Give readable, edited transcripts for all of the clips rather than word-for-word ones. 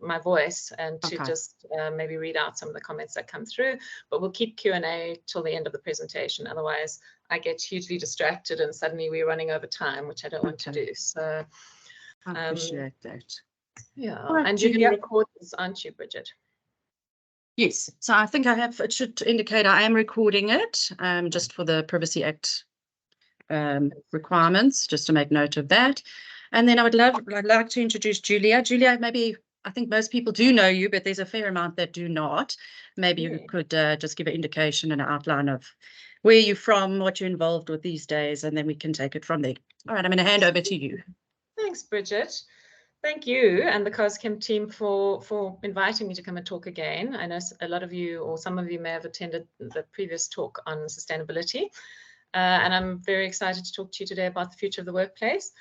my voice and to Okay. just maybe read out some of the comments that come through. But we'll keep Q&A till the end of the presentation. Otherwise, I get hugely distracted and suddenly we're running over time, which I don't want to do. So I appreciate that. yeah, Right, and you're going Julia. to record this, aren't you, Bridget? Yes, so I think I have, it should indicate I am recording it, just for the Privacy Act requirements, just to make note of that. And then I'd like to introduce Julia. Julia, maybe, I think most people do know you, but there's a fair amount that do not. Maybe you could just give an indication and an outline of where you're from, what you're involved with these days, and then we can take it from there. All right, I'm going to hand over to you. Thanks, Bridget. Thank you and the COSCHEM team for inviting me to come and talk again. I know a lot of you, or some of you, may have attended the previous talk on sustainability. And I'm very excited to talk to you today about the future of the workplace.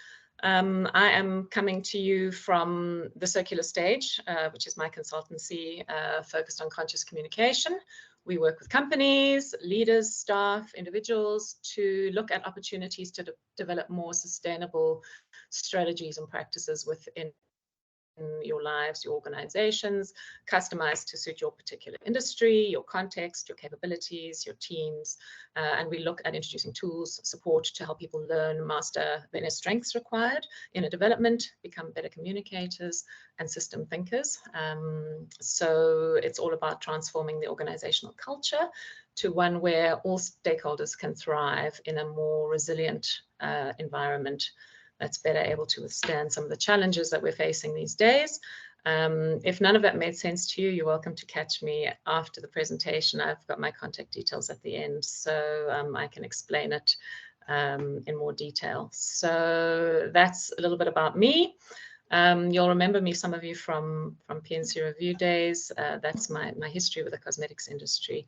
I am coming to you from the Circular Stage, which is my consultancy focused on conscious communication. We work with companies, leaders, staff, individuals to look at opportunities to develop more sustainable strategies and practices within your lives, your organizations, customized to suit your particular industry, your context, your capabilities, your teams. And we look at introducing tools, support to help people learn, master the inner strengths required in a development, become better communicators and system thinkers. So it's all about transforming the organizational culture to one where all stakeholders can thrive in a more resilient environment that's better able to withstand some of the challenges that we're facing these days. If none of that made sense to you, you're welcome to catch me after the presentation. I've got my contact details at the end, so I can explain it in more detail. So that's a little bit about me. You'll remember me, some of you, from PNC Review days. That's my history with the cosmetics industry,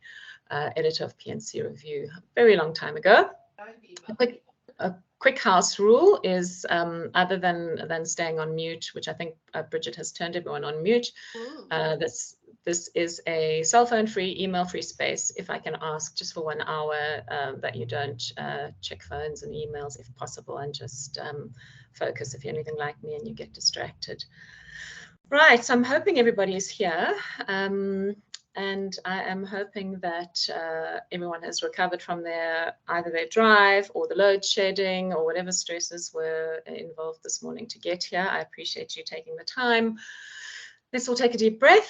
editor of PNC Review a very long time ago. A quick house rule is, other than staying on mute, which I think Bridget has turned everyone on mute, this is a cell phone free, email free space. If I can ask just for 1 hour that you don't check phones and emails if possible, and just focus if you're anything like me and you get distracted. Right, so I'm hoping everybody is here. And I am hoping that everyone has recovered from either their drive or the load shedding or whatever stresses were involved this morning to get here. I appreciate you taking the time. Let's all take a deep breath,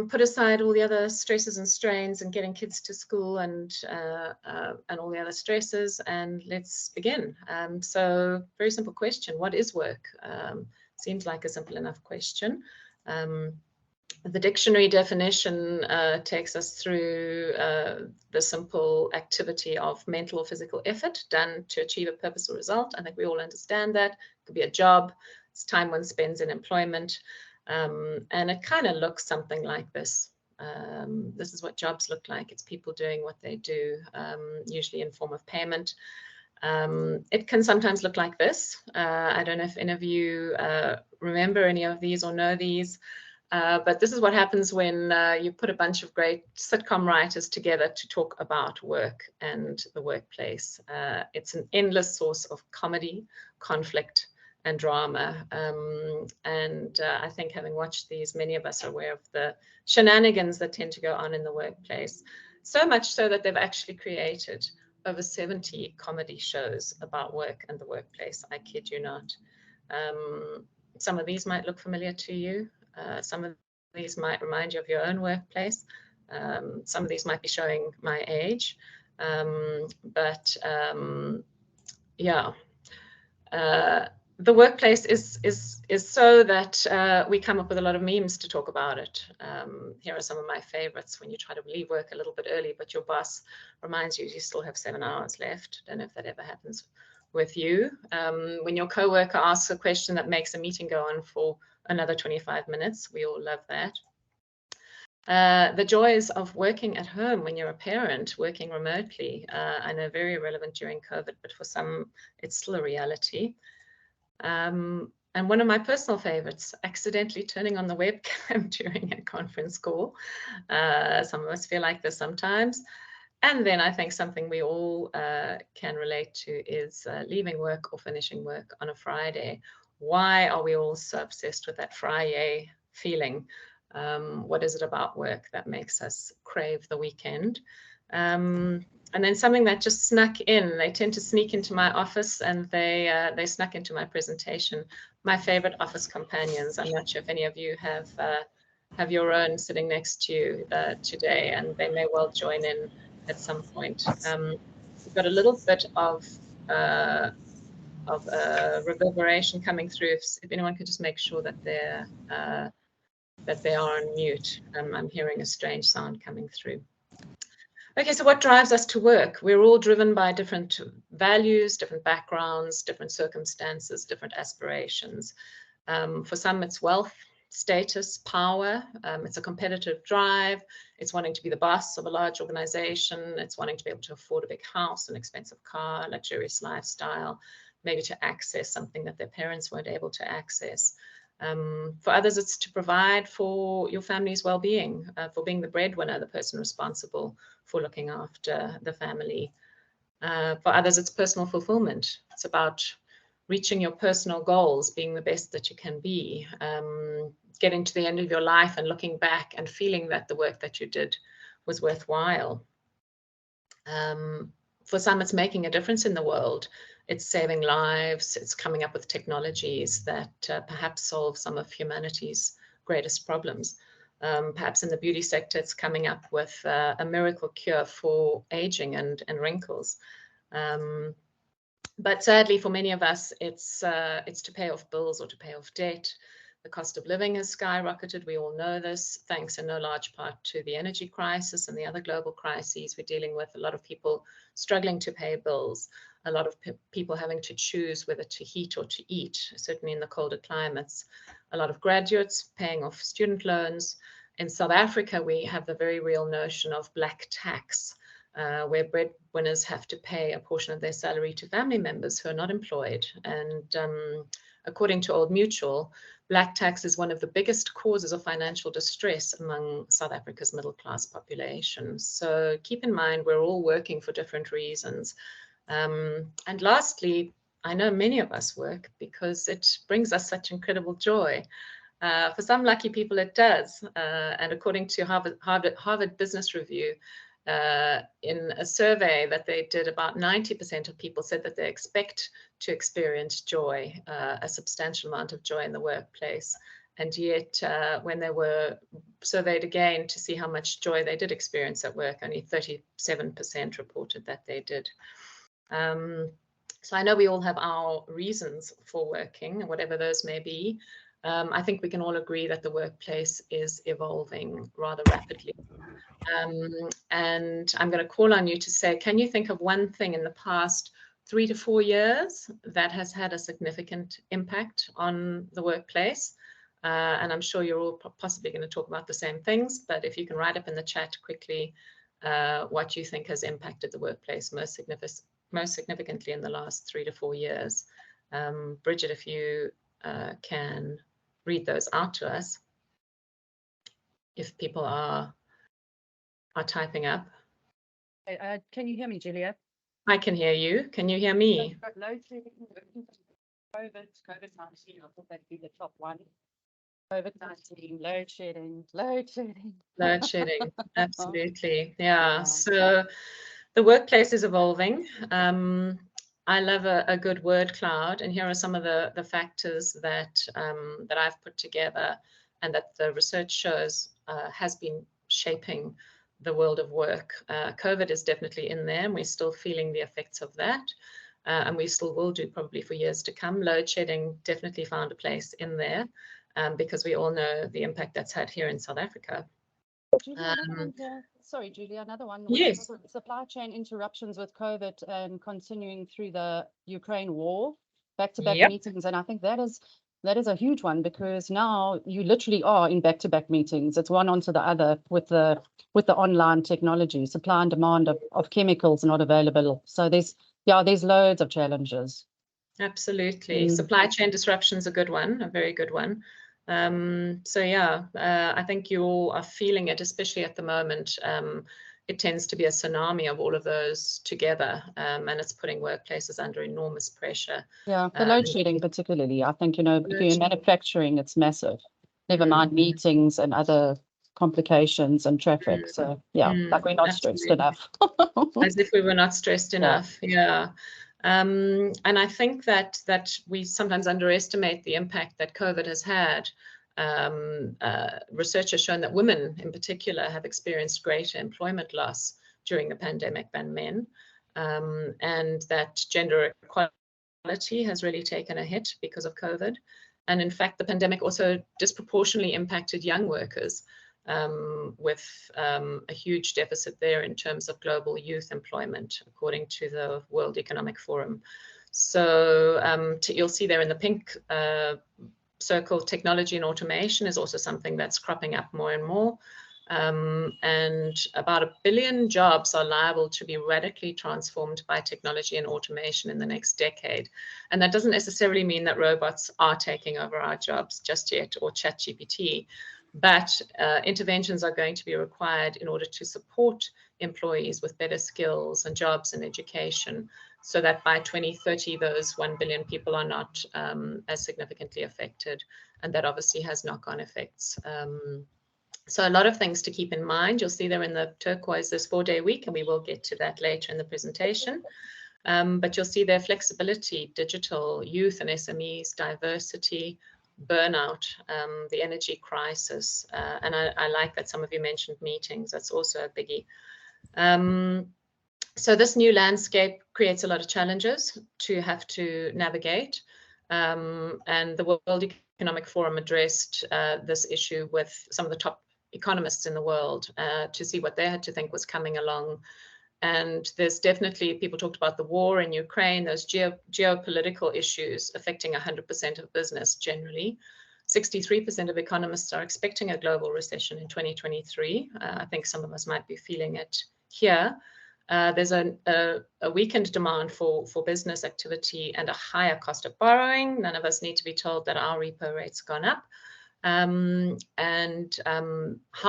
put aside all the other stresses and strains and getting kids to school and all the other stresses, and let's begin. So very simple question: what is work? Seems like a simple enough question. The dictionary definition takes us through the simple activity of mental or physical effort done to achieve a purpose or result. I think we all understand that. It could be a job. It's time one spends in employment. And it kind of looks something like this. This is what jobs look like. It's people doing what they do, usually in form of payment. It can sometimes look like this. I don't know if any of you remember any of these or know these. But this is what happens when you put a bunch of great sitcom writers together to talk about work and the workplace. It's an endless source of comedy, conflict, and drama. And I think, having watched these, many of us are aware of the shenanigans that tend to go on in the workplace. So much so that they've actually created over 70 comedy shows about work and the workplace. I kid you not. Some of these might look familiar to you. Some of these might remind you of your own workplace. Some of these might be showing my age. Yeah, the workplace is so that we come up with a lot of memes to talk about it. Here are some of my favorites: when you try to leave work a little bit early, but your boss reminds you still have 7 hours left. Don't know if that ever happens with you. When your coworker asks a question that makes a meeting go on for another 25 minutes. We all love that. The joys of working at home when you're a parent, working remotely. I know very relevant during COVID, but for some, it's still a reality. And one of my personal favorites, accidentally turning on the webcam during a conference call. Some of us feel like this sometimes. And then I think something we all can relate to is leaving work or finishing work on a Friday. Why are we all so obsessed with that Friday feeling. What is it about work that makes us crave the weekend? And then something that just snuck in. They tend to sneak into my office, and they snuck into my presentation. My favorite office companions. I'm not sure if any of you have your own sitting next to you today, and they may well join in at some point. We've got a little bit of reverberation coming through. If anyone could just make sure that they are on mute. I'm hearing a strange sound coming through. Okay, so what drives us to work? We're all driven by different values, different backgrounds, different circumstances, different aspirations. For some, it's wealth, status, power. It's a competitive drive. It's wanting to be the boss of a large organization. It's wanting to be able to afford a big house, an expensive car, luxurious lifestyle, maybe to access something that their parents weren't able to access. For others, it's to provide for your family's well-being, for being the breadwinner, the person responsible for looking after the family. For others, it's personal fulfillment. It's about reaching your personal goals, being the best that you can be, getting to the end of your life and looking back and feeling that the work that you did was worthwhile. For some, it's making a difference in the world. It's saving lives. It's coming up with technologies that perhaps solve some of humanity's greatest problems. Perhaps in the beauty sector, it's coming up with a miracle cure for aging and wrinkles. But sadly, for many of us, it's to pay off bills or to pay off debt. The cost of living has skyrocketed. We all know this, thanks in no large part to the energy crisis and the other global crises we're dealing with. A lot of people struggling to pay bills, a lot of people having to choose whether to heat or to eat, certainly in the colder climates. A lot of graduates paying off student loans. In South Africa, we have the very real notion of black tax, where breadwinners have to pay a portion of their salary to family members who are not employed. And according to Old Mutual, black tax is one of the biggest causes of financial distress among South Africa's middle class population. So keep in mind, we're all working for different reasons. And lastly, I know many of us work because it brings us such incredible joy. For some lucky people, it does. And according to Harvard Business Review, in a survey that they did, about 90% of people said that they expect to experience joy, a substantial amount of joy in the workplace. And yet, when they were surveyed again to see how much joy they did experience at work, only 37% reported that they did. So I know we all have our reasons for working, whatever those may be. I think we can all agree that the workplace is evolving rather rapidly. And I'm going to call on you to say, can you think of one thing in the past 3 to 4 years that has had a significant impact on the workplace? And I'm sure you're all possibly going to talk about the same things, but if you can write up in the chat quickly what you think has impacted the workplace most significantly in the last 3 to 4 years. Bridget, if you can read those out to us, if people are typing up. Can you hear me, Julia? I can hear you. Can you hear me? Load shedding, COVID-19, I thought that'd be the top one. COVID-19, load shedding. Load shedding, absolutely. Yeah. So the workplace is evolving. I love a good word cloud, and here are some of the factors that I've put together and that the research shows has been shaping the world of work. COVID is definitely in there, and we're still feeling the effects of that, and we still will do probably for years to come. Load shedding definitely found a place in there, because we all know the impact that's had here in South Africa. Julia, sorry, Julia, another one. Yes. Supply chain interruptions with COVID and continuing through the Ukraine war, back-to-back meetings, and I think that is a huge one, because now you literally are in back-to-back meetings. It's one onto the other with the online technology. Supply and demand of chemicals not available. So there's loads of challenges. Absolutely. Supply chain disruption is a good one, a very good one. So yeah, I think you all are feeling it, especially at the moment. It tends to be a tsunami of all of those together, and it's putting workplaces under enormous pressure. Yeah, the load shedding particularly. I think, if you're in manufacturing, it's massive. never mind meetings and other complications and traffic. So yeah, like we're not stressed enough. As if we were not stressed enough. Yeah. And I think that we sometimes underestimate the impact that COVID has had. Research has shown that women in particular have experienced greater employment loss during the pandemic than men, and that gender equality has really taken a hit because of COVID. And in fact, the pandemic also disproportionately impacted young workers, with a huge deficit there in terms of global youth employment, according to the World Economic Forum. So you'll see there in the pink circle, technology and automation is also something that's cropping up more and more. And about 1 billion jobs are liable to be radically transformed by technology and automation in the next decade. And that doesn't necessarily mean that robots are taking over our jobs just yet, or ChatGPT, but interventions are going to be required in order to support employees with better skills and jobs and education, so that by 2030, those 1 billion people are not as significantly affected. And that obviously has knock-on effects. So a lot of things to keep in mind. You'll see there in the turquoise this 4-day week, and we will get to that later in the presentation. But you'll see there flexibility, digital, youth and SMEs, diversity, burnout, the energy crisis. And I like that some of you mentioned meetings. That's also a biggie. So this new landscape creates a lot of challenges to have to navigate. And the World Economic Forum addressed this issue with some of the top economists in the world to see what they had to think was coming along. And there's definitely, people talked about the war in Ukraine, those geopolitical issues affecting 100% of business generally. 63% of economists are expecting a global recession in 2023. I think some of us might be feeling it here. There's a weakened demand for business activity and a higher cost of borrowing. None of us need to be told that our repo rate's gone up. How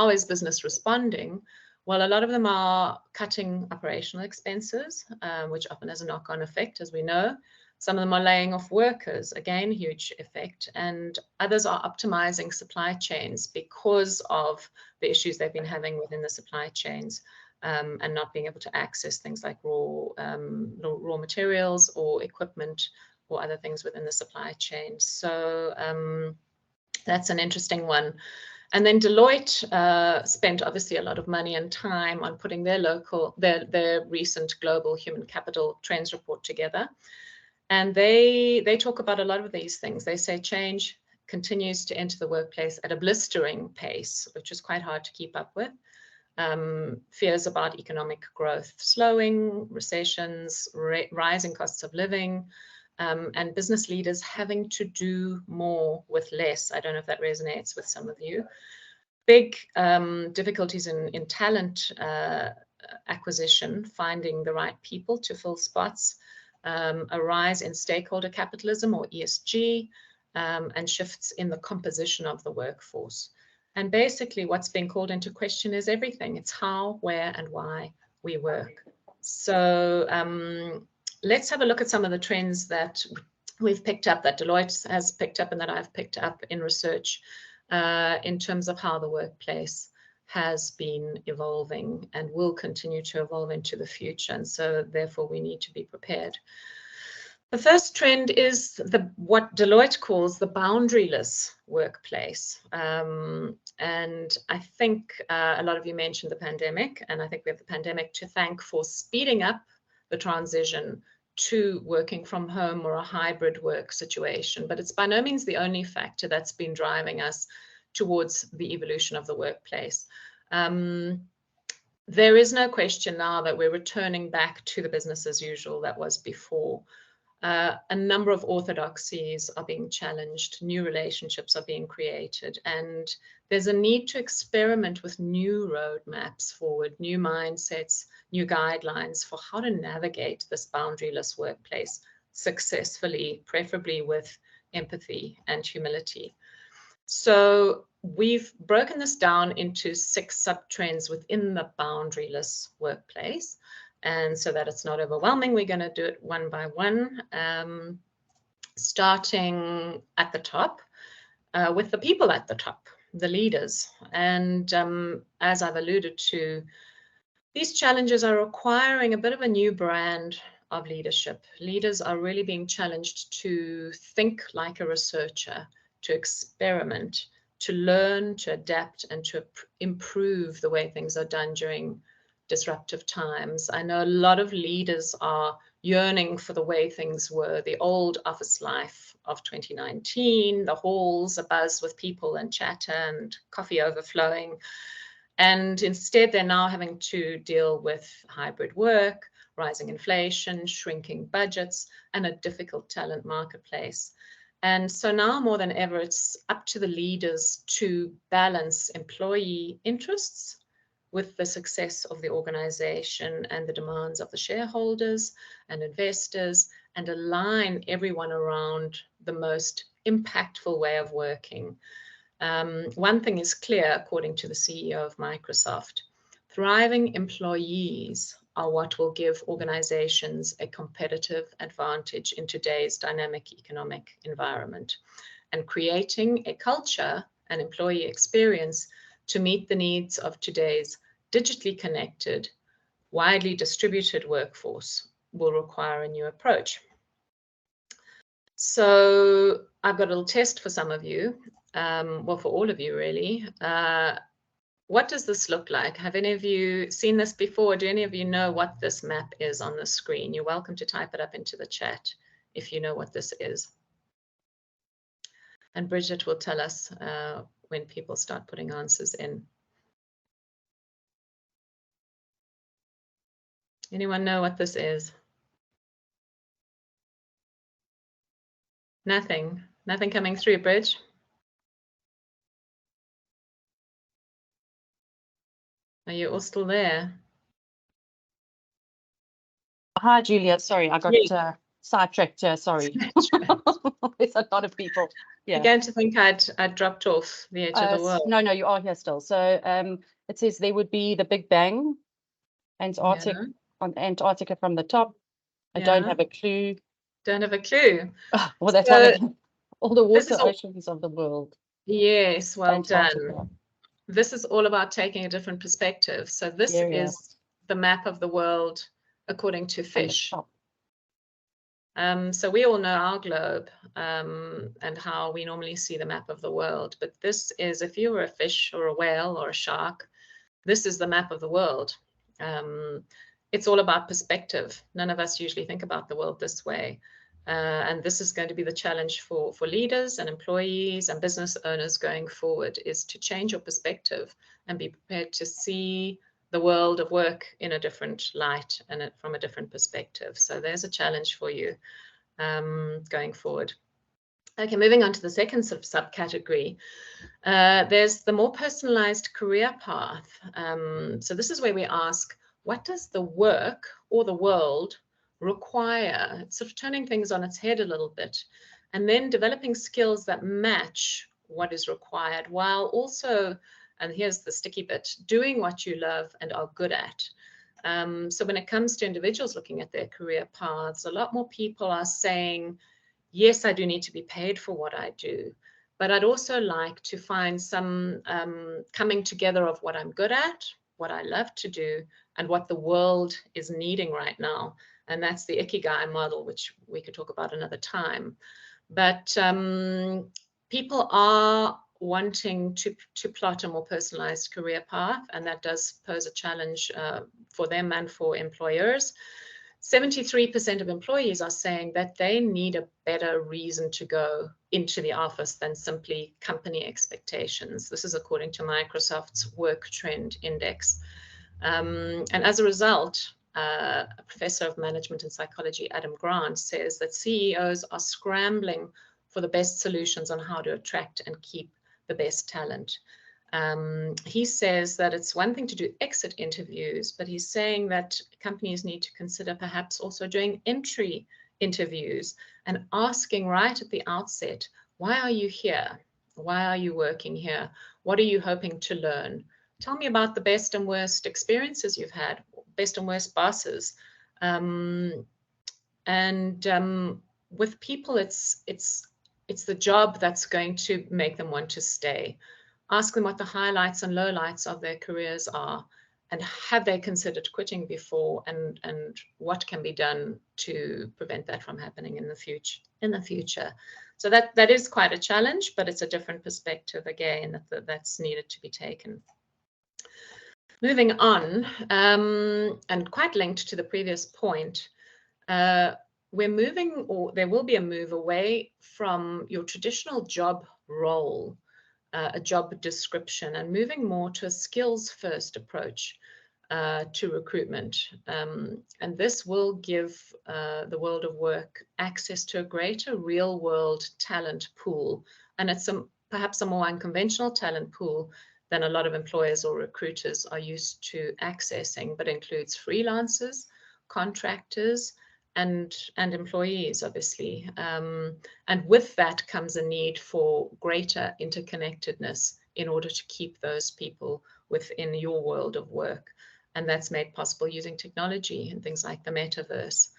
is business responding? Well, a lot of them are cutting operational expenses, which often has a knock-on effect, as we know. Some of them are laying off workers, again, huge effect. And others are optimizing supply chains because of the issues they've been having within the supply chains, and not being able to access things like raw materials or equipment or other things within the supply chain. So that's an interesting one. And then Deloitte spent obviously a lot of money and time on putting their recent global human capital trends report together. And they talk about a lot of these things. They say change continues to enter the workplace at a blistering pace, which is quite hard to keep up with. Fears about economic growth slowing, recessions, rising costs of living, and business leaders having to do more with less. I don't know if that resonates with some of you. Big difficulties in talent acquisition, finding the right people to fill spots, a rise in stakeholder capitalism or ESG, and shifts in the composition of the workforce. And basically what's being called into question is everything. It's how, where, and why we work. So let's have a look at some of the trends that we've picked up, that Deloitte has picked up and that I've picked up in research in terms of how the workplace has been evolving and will continue to evolve into the future. And so therefore we need to be prepared. The first trend is what Deloitte calls the boundaryless workplace. And I think a lot of you mentioned the pandemic, and I think we have the pandemic to thank for speeding up the transition to working from home or a hybrid work situation. But it's by no means the only factor that's been driving us towards the evolution of the workplace. There is no question now that we're returning back to the business as usual that was before. A number of orthodoxies are being challenged, new relationships are being created, and there's a need to experiment with new roadmaps forward, new mindsets, new guidelines for how to navigate this boundaryless workplace successfully, preferably with empathy and humility. So we've broken this down into 6 sub-trends within the boundaryless workplace. And so that it's not overwhelming, we're going to do it one by one. Starting at the top, with the people at the top, the leaders. And as I've alluded to, these challenges are requiring a bit of a new brand of leadership. Leaders are really being challenged to think like a researcher, to experiment, to learn, to adapt, and to improve the way things are done during disruptive times. I know a lot of leaders are yearning for the way things were, the old office life of 2019, the halls abuzz with people and chatter and coffee overflowing. And instead, they're now having to deal with hybrid work, rising inflation, shrinking budgets, and a difficult talent marketplace. And so now more than ever, it's up to the leaders to balance employee interests with the success of the organization and the demands of the shareholders and investors, and align everyone around the most impactful way of working. One thing is clear, according to the CEO of Microsoft: thriving employees are what will give organizations a competitive advantage in today's dynamic economic environment. And creating a culture and employee experience to meet the needs of today's digitally connected, widely distributed workforce will require a new approach. So I've got a little test for some of you, well, for all of you really. What does this look like? Have any of you seen this before? Do any of you know what this map is on the screen? You're welcome to type it up into the chat if you know what this is. And Bridget will tell us when people start putting answers in. Anyone know what this is? Nothing. Nothing coming through, Bridge? Are you all still there? Hi, Julia. Sorry, I got sidetracked. Sorry. There's a lot of people. Yeah. I began to think I'd dropped off the edge of the world. No, you are here still. So it says there would be the Big Bang, Antarctica, on Antarctica from the top. I don't have a clue. Don't have a clue. Oh, well, that's all the water oceans of the world. Yes, well Antarctica. done. This is all about taking a different perspective. So this is the map of the world according to fish. So we all know our globe and how we normally see the map of the world. But this is, if you were a fish or a whale or a shark, this is the map of the world. It's all about perspective. None of us usually think about the world this way. And this is going to be the challenge for leaders and employees and business owners going forward, is to change your perspective and be prepared to see the world of work in a different light and from a different perspective. So there's a challenge for you going forward. Okay, moving on to the second sort of subcategory. There's the more personalized career path. So this is where we ask, what does the work or the world require? It's sort of turning things on its head a little bit, and then developing skills that match what is required, while also, and here's the sticky bit, doing what you love and are good at. So when it comes to individuals looking at their career paths, a lot more people are saying, yes, I do need to be paid for what I do, but I'd also like to find some coming together of what I'm good at, what I love to do, and what the world is needing right now. And that's the Ikigai model, which we could talk about another time. But people are wanting to plot a more personalized career path, and that does pose a challenge for them and for employers. 73% of employees are saying that they need a better reason to go into the office than simply company expectations. This is according to Microsoft's Work Trend Index. And as a result, a professor of management and psychology, Adam Grant, says that CEOs are scrambling for the best solutions on how to attract and keep the best talent. He says that it's one thing to do exit interviews, but he's saying that companies need to consider perhaps also doing entry interviews and asking right at the outset, why are you here? Why are you working here? What are you hoping to learn? Tell me about the best and worst experiences you've had, best and worst bosses. With people, it's it's the job that's going to make them want to stay. Ask them what the highlights and lowlights of their careers are, and have they considered quitting before, and what can be done to prevent that from happening in the future. So that is quite a challenge, but it's a different perspective again that's needed to be taken. Moving on, and quite linked to the previous point, we're moving, or there will be a move away from your traditional job role, a job description, and moving more to a skills-first approach to recruitment. And this will give the world of work access to a greater real-world talent pool. And it's perhaps a more unconventional talent pool than a lot of employers or recruiters are used to accessing, but includes freelancers, contractors, and employees, obviously. And with that comes a need for greater interconnectedness in order to keep those people within your world of work. And that's made possible using technology and things like the metaverse.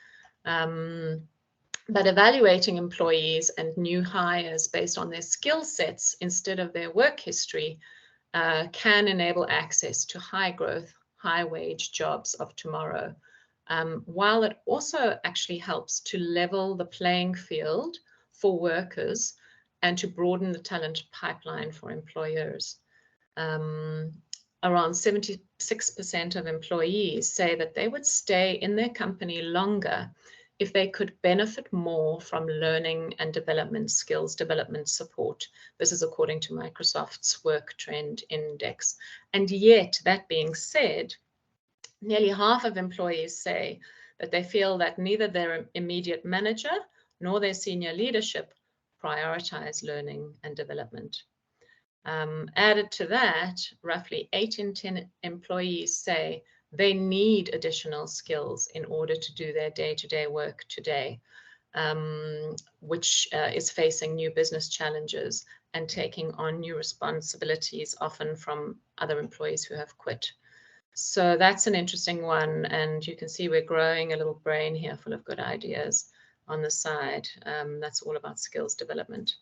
But evaluating employees and new hires based on their skill sets instead of their work history can enable access to high growth, high wage jobs of tomorrow. While it also actually helps to level the playing field for workers and to broaden the talent pipeline for employers. Around 76% of employees say that they would stay in their company longer if they could benefit more from learning and development skills development support. This is according to Microsoft's Work Trend Index. And yet, that being said, nearly half of employees say that they feel that neither their immediate manager nor their senior leadership prioritize learning and development. Added to that, roughly 8 in 10 employees say they need additional skills in order to do their day-to-day work today, which is facing new business challenges and taking on new responsibilities, often from other employees who have quit. So that's an interesting one, and you can see we're growing a little brain here full of good ideas on the side. That's all about skills development.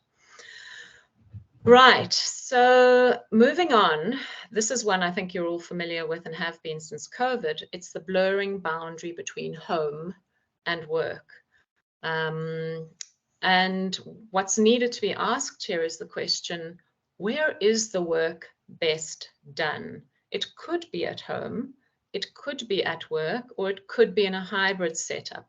Right, so moving on, this is one I think you're all familiar with and have been since COVID. It's the blurring boundary between home and work. And what's needed to be asked here is the question, where is the work best done? It could be at home, it could be at work, or it could be in a hybrid setup.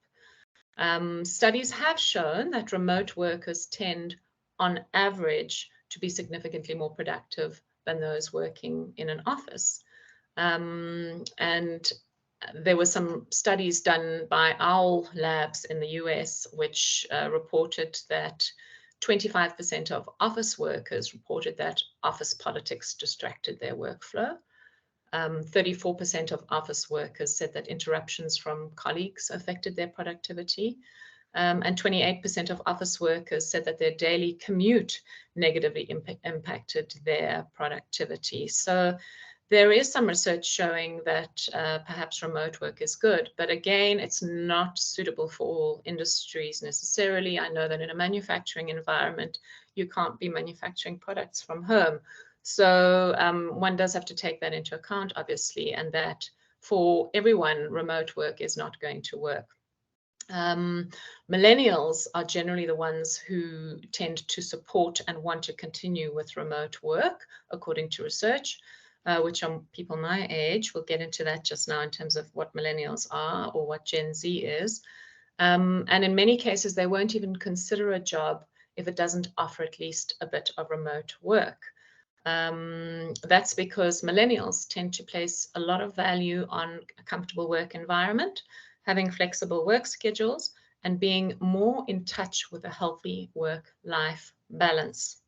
Studies have shown that remote workers tend, on average, to be significantly more productive than those working in an office. And there were some studies done by OWL Labs in the US, which reported that 25% of office workers reported that office politics distracted their workflow. 34% of office workers said that interruptions from colleagues affected their productivity. And 28% of office workers said that their daily commute negatively impacted their productivity. So there is some research showing that perhaps remote work is good, but again, it's not suitable for all industries necessarily. I know that in a manufacturing environment, you can't be manufacturing products from home. So one does have to take that into account, obviously, and that for everyone, remote work is not going to work. Millennials are generally the ones who tend to support and want to continue with remote work, according to research, which are people my age. We'll get into that just now in terms of what millennials are or what Gen Z is. And in many cases, they won't even consider a job if it doesn't offer at least a bit of remote work. That's because millennials tend to place a lot of value on a comfortable work environment, having flexible work schedules, and being more in touch with a healthy work-life balance.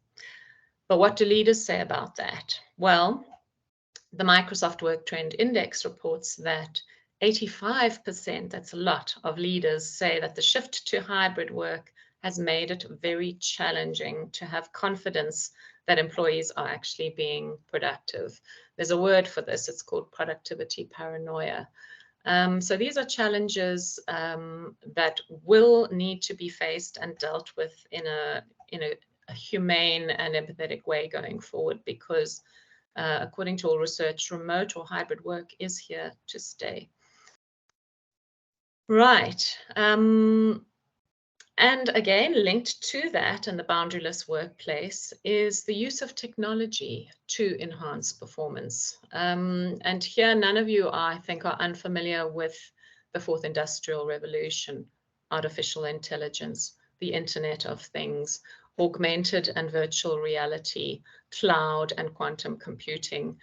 But what do leaders say about that? Well, the Microsoft Work Trend Index reports that 85%, that's a lot, of leaders say that the shift to hybrid work has made it very challenging to have confidence that employees are actually being productive. There's a word for this, it's called productivity paranoia. So these are challenges that will need to be faced and dealt with in a humane and empathetic way going forward, because according to all research, remote or hybrid work is here to stay. Right. And again, linked to that and the boundaryless workplace is the use of technology to enhance performance. And here, none of you, I think, are unfamiliar with the fourth industrial revolution, artificial intelligence, the Internet of Things, augmented and virtual reality, cloud and quantum computing.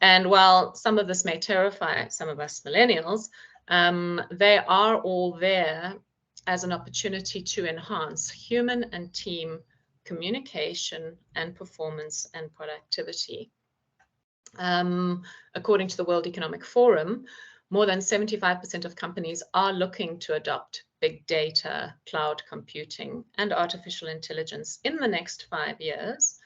And while some of this may terrify some of us millennials, they are all there as an opportunity to enhance human and team communication and performance and productivity. According to the World Economic Forum, more than 75% of companies are looking to adopt big data, cloud computing, and artificial intelligence in the next 5 years.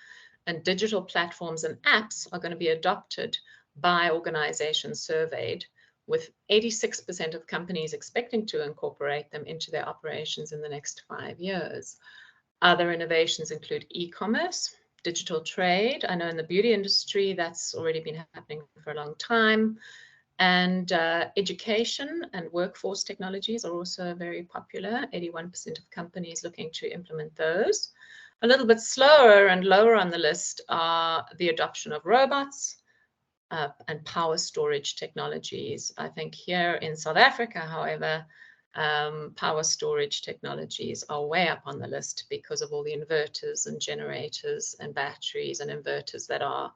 And digital platforms and apps are going to be adopted by organizations surveyed, with 86% of companies expecting to incorporate them into their operations in the next 5 years. Other innovations include e-commerce, digital trade. I know in the beauty industry that's already been happening for a long time. And education and workforce technologies are also very popular. 81% of companies looking to implement those. A little bit slower and lower on the list are the adoption of robots, and power storage technologies. I think here in South Africa, however, power storage technologies are way up on the list because of all the inverters and generators and batteries and inverters that are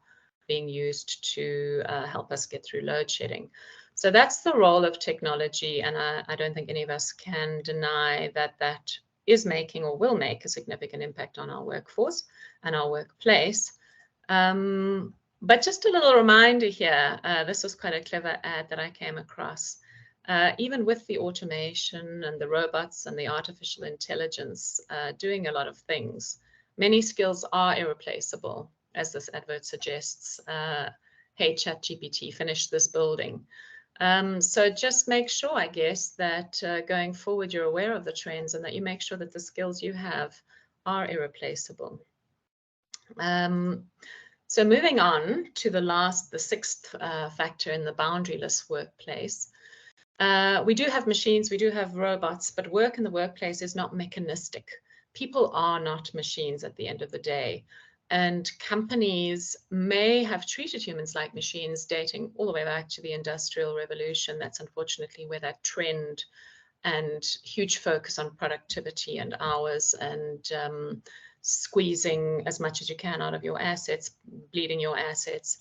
being used to help us get through load shedding. So that's the role of technology, and I don't think any of us can deny that that is making or will make a significant impact on our workforce and our workplace. But just a little reminder here, this was quite a clever ad that I came across. Even with the automation and the robots and the artificial intelligence doing a lot of things, many skills are irreplaceable, as this advert suggests. Hey, ChatGPT, finish this building. So just make sure, I guess, that going forward, you're aware of the trends and that you make sure that the skills you have are irreplaceable. So moving on to the sixth factor in the boundaryless workplace. We do have machines, we do have robots, but work in the workplace is not mechanistic. People are not machines at the end of the day. And companies may have treated humans like machines dating all the way back to the Industrial Revolution. That's unfortunately where that trend and huge focus on productivity and hours and squeezing as much as you can out of your assets, bleeding your assets,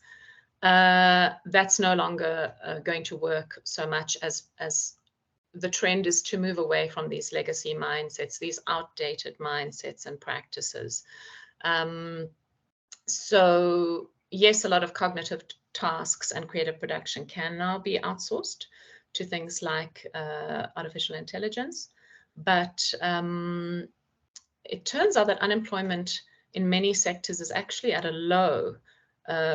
that's no longer going to work so much, as the trend is to move away from these legacy mindsets, these outdated mindsets and practices. So yes, a lot of cognitive tasks and creative production can now be outsourced to things like artificial intelligence, but it turns out that unemployment in many sectors is actually at a low,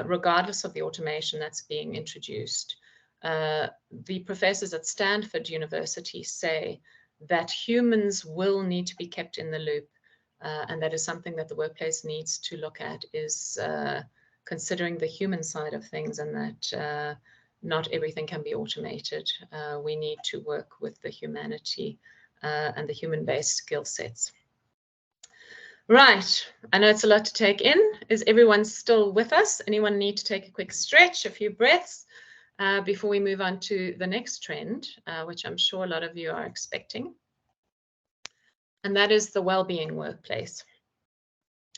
regardless of the automation that's being introduced. The professors at Stanford University say that humans will need to be kept in the loop, and that is something that the workplace needs to look at, is considering the human side of things, and that not everything can be automated. We need to work with the humanity and the human-based skill sets. Right, I know it's a lot to take in. Is everyone still with us? Anyone need to take a quick stretch, a few breaths, before we move on to the next trend, which I'm sure a lot of you are expecting? And that is the well-being workplace.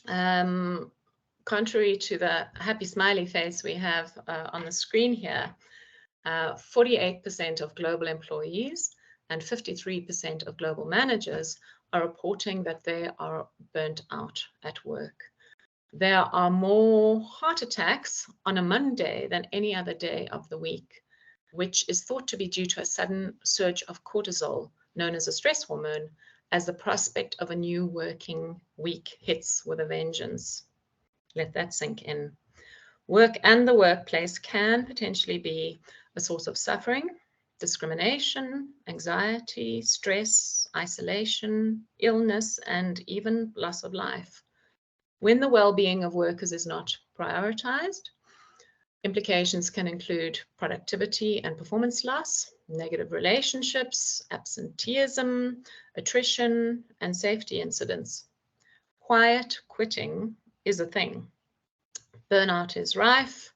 Contrary to the happy smiley face we have on the screen here, 48% of global employees and 53% of global managers are reporting that they are burnt out at work. There are more heart attacks on a Monday than any other day of the week, which is thought to be due to a sudden surge of cortisol, known as a stress hormone, as the prospect of a new working week hits with a vengeance. Let that sink in. Work and the workplace can potentially be a source of suffering, discrimination, anxiety, stress, isolation, illness, and even loss of life. When the well-being of workers is not prioritized, implications can include productivity and performance loss, negative relationships, absenteeism, attrition, and safety incidents. Quiet quitting is a thing. Burnout is rife.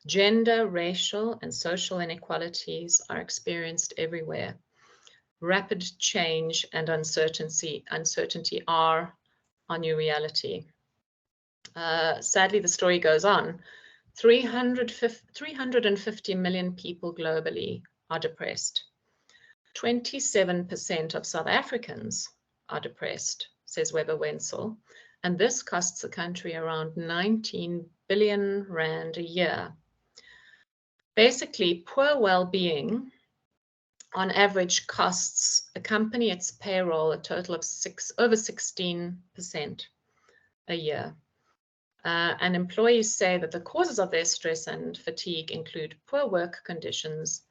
Gender, racial, and social inequalities are experienced everywhere. Rapid change and uncertainty are our new reality. Sadly, the story goes on. 350 million people globally are depressed. 27% of South Africans are depressed, says Weber Wenzel, and this costs the country around 19 billion rand a year. Basically, poor well-being on average costs a company its payroll a total of over 16% a year. And employees say that the causes of their stress and fatigue include poor work conditions,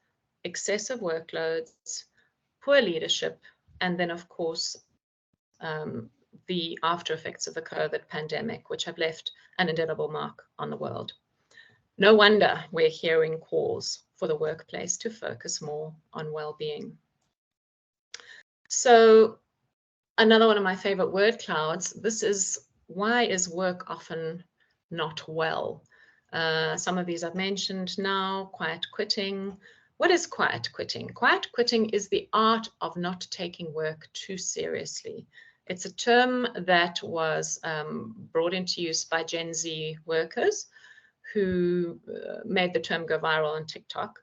excessive workloads, poor leadership, and then, of course, the after effects of the COVID pandemic, which have left an indelible mark on the world. No wonder we're hearing calls for the workplace to focus more on well-being. So another one of my favorite word clouds, this is why is work often not well? Some of these I've mentioned now, quiet quitting. What is quiet quitting? Quiet quitting is the art of not taking work too seriously. It's a term that was brought into use by Gen Z workers who made the term go viral on TikTok.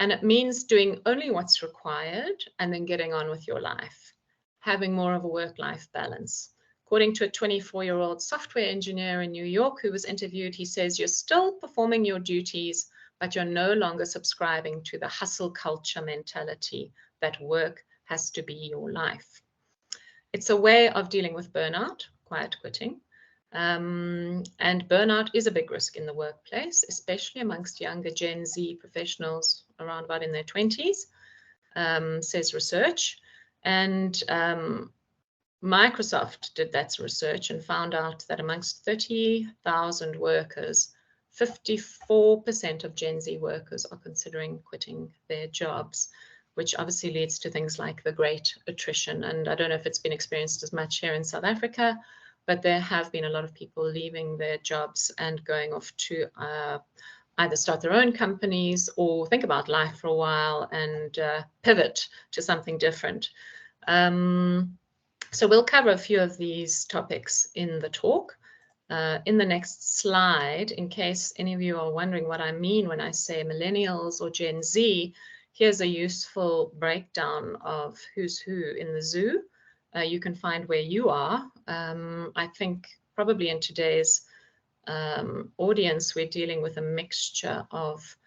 And it means doing only what's required and then getting on with your life, having more of a work-life balance. According to a 24-year-old software engineer in New York who was interviewed, he says, you're still performing your duties, but you're no longer subscribing to the hustle culture mentality that work has to be your life. It's a way of dealing with burnout, quiet quitting. And burnout is a big risk in the workplace, especially amongst younger Gen Z professionals around about in their 20s, says research. And Microsoft did that research and found out that amongst 30,000 workers, 54% of Gen Z workers are considering quitting their jobs, which obviously leads to things like the great attrition. And I don't know if it's been experienced as much here in South Africa, but there have been a lot of people leaving their jobs and going off to either start their own companies or think about life for a while and pivot to something different. So we'll cover a few of these topics in the talk. In the next slide, in case any of you are wondering what I mean when I say millennials or Gen Z, here's a useful breakdown of who's who in the zoo. You can find where you are. I think probably in today's audience, we're dealing with a mixture of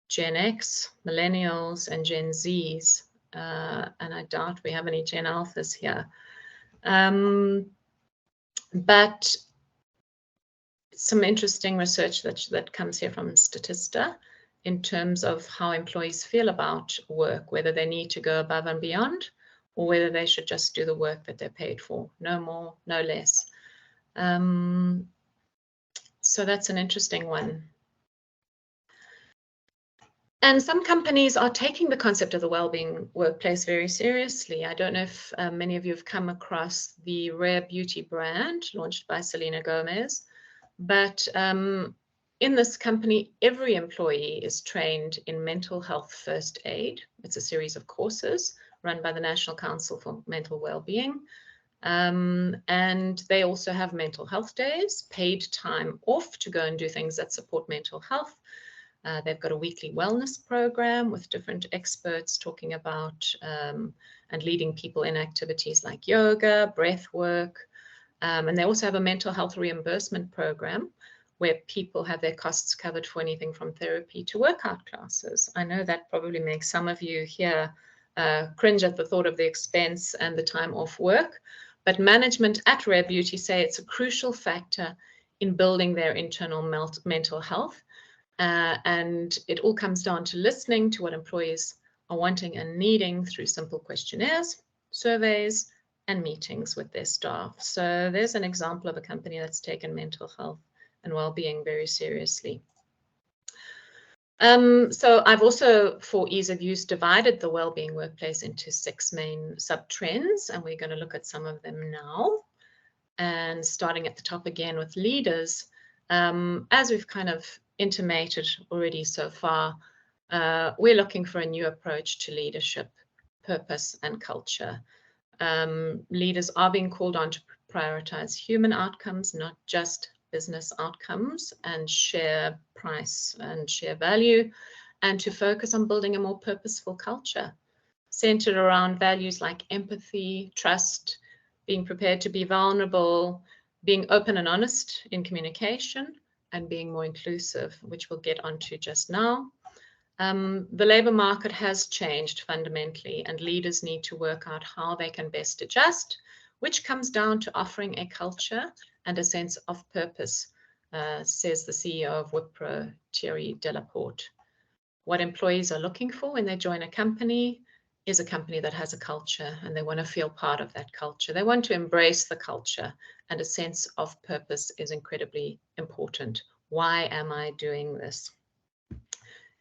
Gen X, millennials, and Gen Zs. And I doubt we have any Gen Alphas here. But some interesting research that comes here from Statista in terms of how employees feel about work, whether they need to go above and beyond, or whether they should just do the work that they're paid for, no more, no less. So that's an interesting one. And some companies are taking the concept of the wellbeing workplace very seriously. I don't know if many of you have come across the Rare Beauty brand launched by Selena Gomez, but in this company, every employee is trained in mental health first aid. It's a series of courses run by the National Council for Mental Wellbeing. And they also have mental health days, paid time off to go and do things that support mental health. They've got a weekly wellness program with different experts talking about and leading people in activities like yoga, breath work. And they also have a mental health reimbursement program where people have their costs covered for anything from therapy to workout classes. I know that probably makes some of you here cringe at the thought of the expense and the time off work. But management at Rare Beauty say it's a crucial factor in building their internal mental health. And it all comes down to listening to what employees are wanting and needing through simple questionnaires, surveys, and meetings with their staff. So there's an example of a company that's taken mental health and well-being very seriously. So I've also, for ease of use, divided the well-being workplace into 6 main sub-trends, and we're going to look at some of them now. And starting at the top again with leaders, as we've kind of intimated already so far, we're looking for a new approach to leadership, purpose, and culture. Leaders are being called on to prioritize human outcomes, not just business outcomes, and share price and share value, and to focus on building a more purposeful culture centered around values like empathy, trust, being prepared to be vulnerable, being open and honest in communication, and being more inclusive, which we'll get onto just now. The labor market has changed fundamentally, and leaders need to work out how they can best adjust, which comes down to offering a culture and a sense of purpose, says the CEO of Wipro, Thierry Delaporte. What employees are looking for when they join a company is a company that has a culture, and they want to feel part of that culture. They want to embrace the culture, and a sense of purpose is incredibly important. Why am I doing this?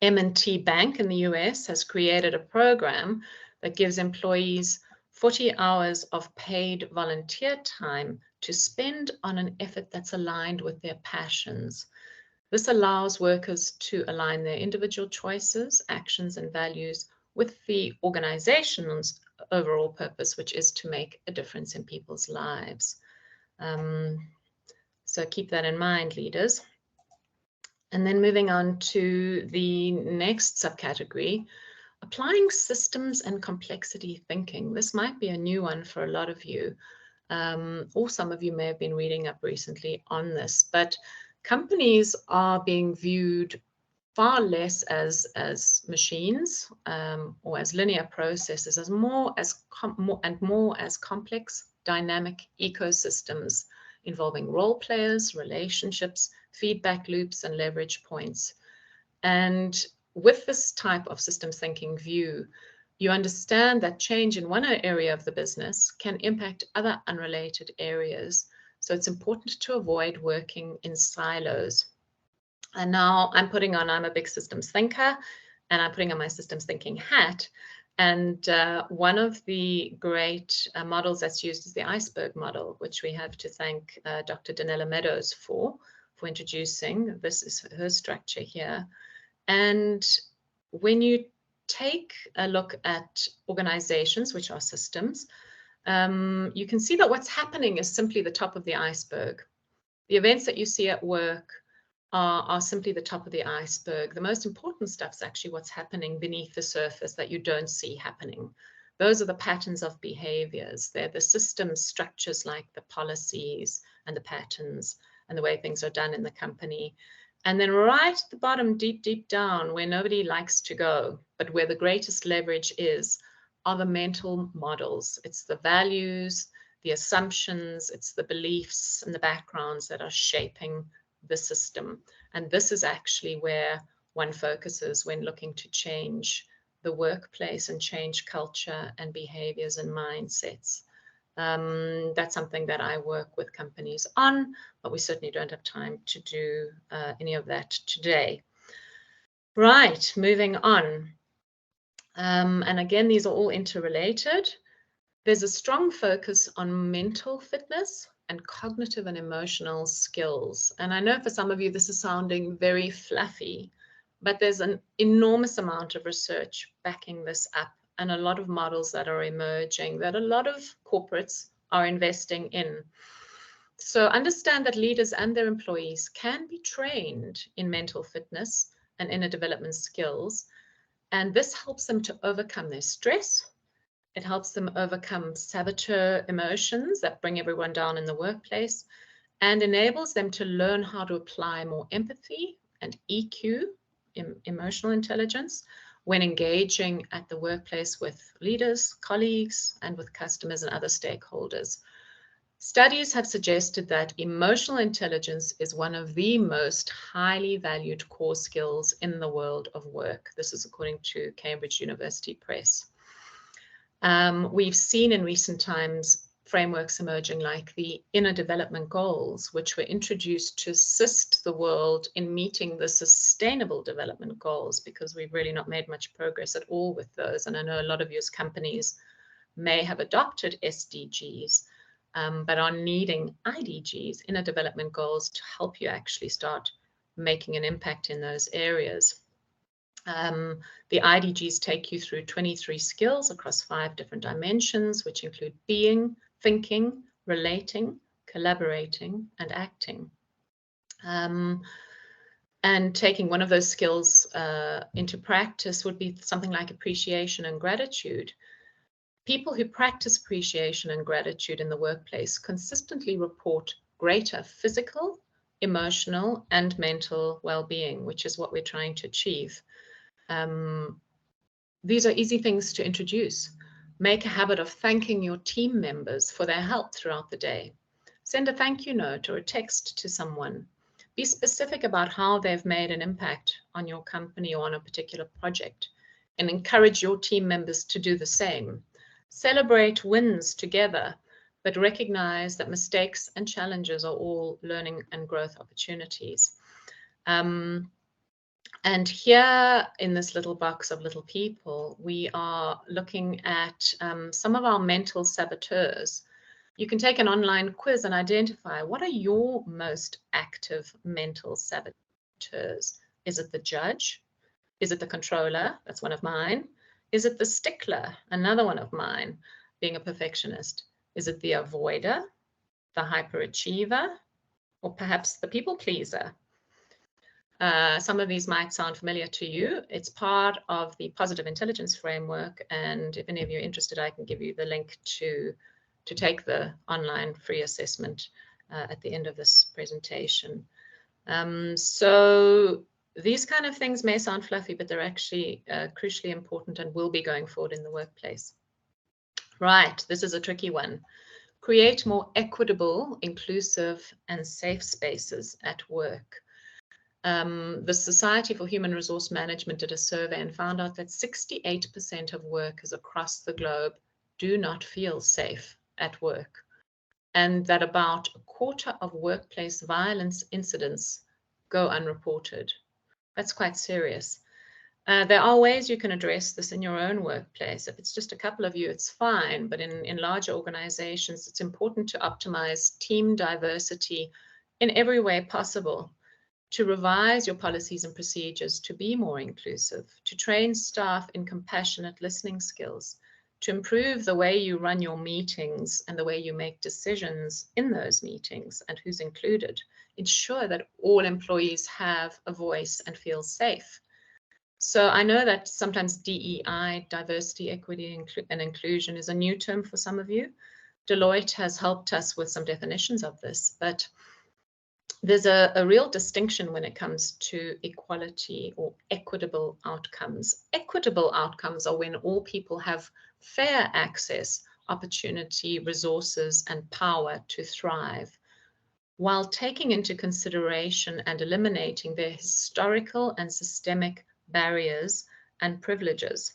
M&T Bank in the US has created a program that gives employees 40 hours of paid volunteer time to spend on an effort that's aligned with their passions. This allows workers to align their individual choices, actions, and values with the organization's overall purpose, which is to make a difference in people's lives. So keep that in mind, leaders. And then moving on to the next subcategory, applying systems and complexity thinking. This might be a new one for a lot of you, or some of you may have been reading up recently on this, but companies are being viewed far less as machines or as linear processes, as more as complex, dynamic ecosystems involving role players, relationships, feedback loops, and leverage points. And with this type of systems thinking view, you understand that change in one area of the business can impact other unrelated areas. So it's important to avoid working in silos. And now I'm a big systems thinker, and I'm putting on my systems thinking hat. And one of the great models that's used is the iceberg model, which we have to thank Dr. Danella Meadows for introducing. This is her structure here. And when you take a look at organizations, which are systems, you can see that what's happening is simply the top of the iceberg. The events that you see at work are simply the top of the iceberg. The most important stuff is actually what's happening beneath the surface that you don't see happening. Those are the patterns of behaviors. They're the system structures, like the policies and the patterns and the way things are done in the company. And then right at the bottom, deep, deep down, where nobody likes to go, but where the greatest leverage is, are the mental models. It's the values, the assumptions, it's the beliefs and the backgrounds that are shaping the system. And this is actually where one focuses when looking to change the workplace and change culture and behaviors and mindsets. That's something that I work with companies on, but we certainly don't have time to do any of that today. Right, moving on. And again, these are all interrelated. There's a strong focus on mental fitness and cognitive and emotional skills. And I know for some of you, this is sounding very fluffy, but there's an enormous amount of research backing this up, and a lot of models that are emerging that a lot of corporates are investing in. So understand that leaders and their employees can be trained in mental fitness and inner development skills, and this helps them to overcome their stress. It helps them overcome saboteur emotions that bring everyone down in the workplace, and enables them to learn how to apply more empathy and EQ, emotional intelligence, when engaging at the workplace with leaders, colleagues, and with customers and other stakeholders. Studies have suggested that emotional intelligence is one of the most highly valued core skills in the world of work. This is according to Cambridge University Press. We've seen in recent times frameworks emerging like the Inner Development Goals, which were introduced to assist the world in meeting the Sustainable Development Goals, because we've really not made much progress at all with those. And I know a lot of you as companies may have adopted SDGs, but are needing IDGs, Inner Development Goals, to help you actually start making an impact in those areas. The IDGs take you through 23 skills across 5 different dimensions, which include being, thinking, relating, collaborating, and acting. And taking one of those skills into practice would be something like appreciation and gratitude. People who practice appreciation and gratitude in the workplace consistently report greater physical, emotional, and mental well-being, which is what we're trying to achieve. These are easy things to introduce. Make a habit of thanking your team members for their help throughout the day. Send a thank you note or a text to someone. Be specific about how they've made an impact on your company or on a particular project, and encourage your team members to do the same. Celebrate wins together, but recognize that mistakes and challenges are all learning and growth opportunities. And here in this little box of little people, we are looking at some of our mental saboteurs. You can take an online quiz and identify what are your most active mental saboteurs. Is it the judge? Is it the controller? That's one of mine. Is it the stickler? Another one of mine, being a perfectionist. Is it the avoider, the hyperachiever, or perhaps the people pleaser? Some of these might sound familiar to you. It's part of the positive intelligence framework, and if any of you are interested, I can give you the link to take the online free assessment at the end of this presentation. So these kind of things may sound fluffy, but they're actually crucially important and will be going forward in the workplace. Right, this is a tricky one. Create more equitable, inclusive, and safe spaces at work. The Society for Human Resource Management did a survey and found out that 68% of workers across the globe do not feel safe at work, and that about a quarter of workplace violence incidents go unreported. That's quite serious. There are ways you can address this in your own workplace. If it's just a couple of you, it's fine, but in larger organizations, it's important to optimize team diversity in every way possible, to revise your policies and procedures to be more inclusive, to train staff in compassionate listening skills, to improve the way you run your meetings and the way you make decisions in those meetings and who's included. Ensure that all employees have a voice and feel safe. So I know that sometimes DEI, diversity, equity, and inclusion, is a new term for some of you. Deloitte has helped us with some definitions of this, but there's a real distinction when it comes to equality or equitable outcomes. Equitable outcomes are when all people have fair access, opportunity, resources, and power to thrive, while taking into consideration and eliminating their historical and systemic barriers and privileges.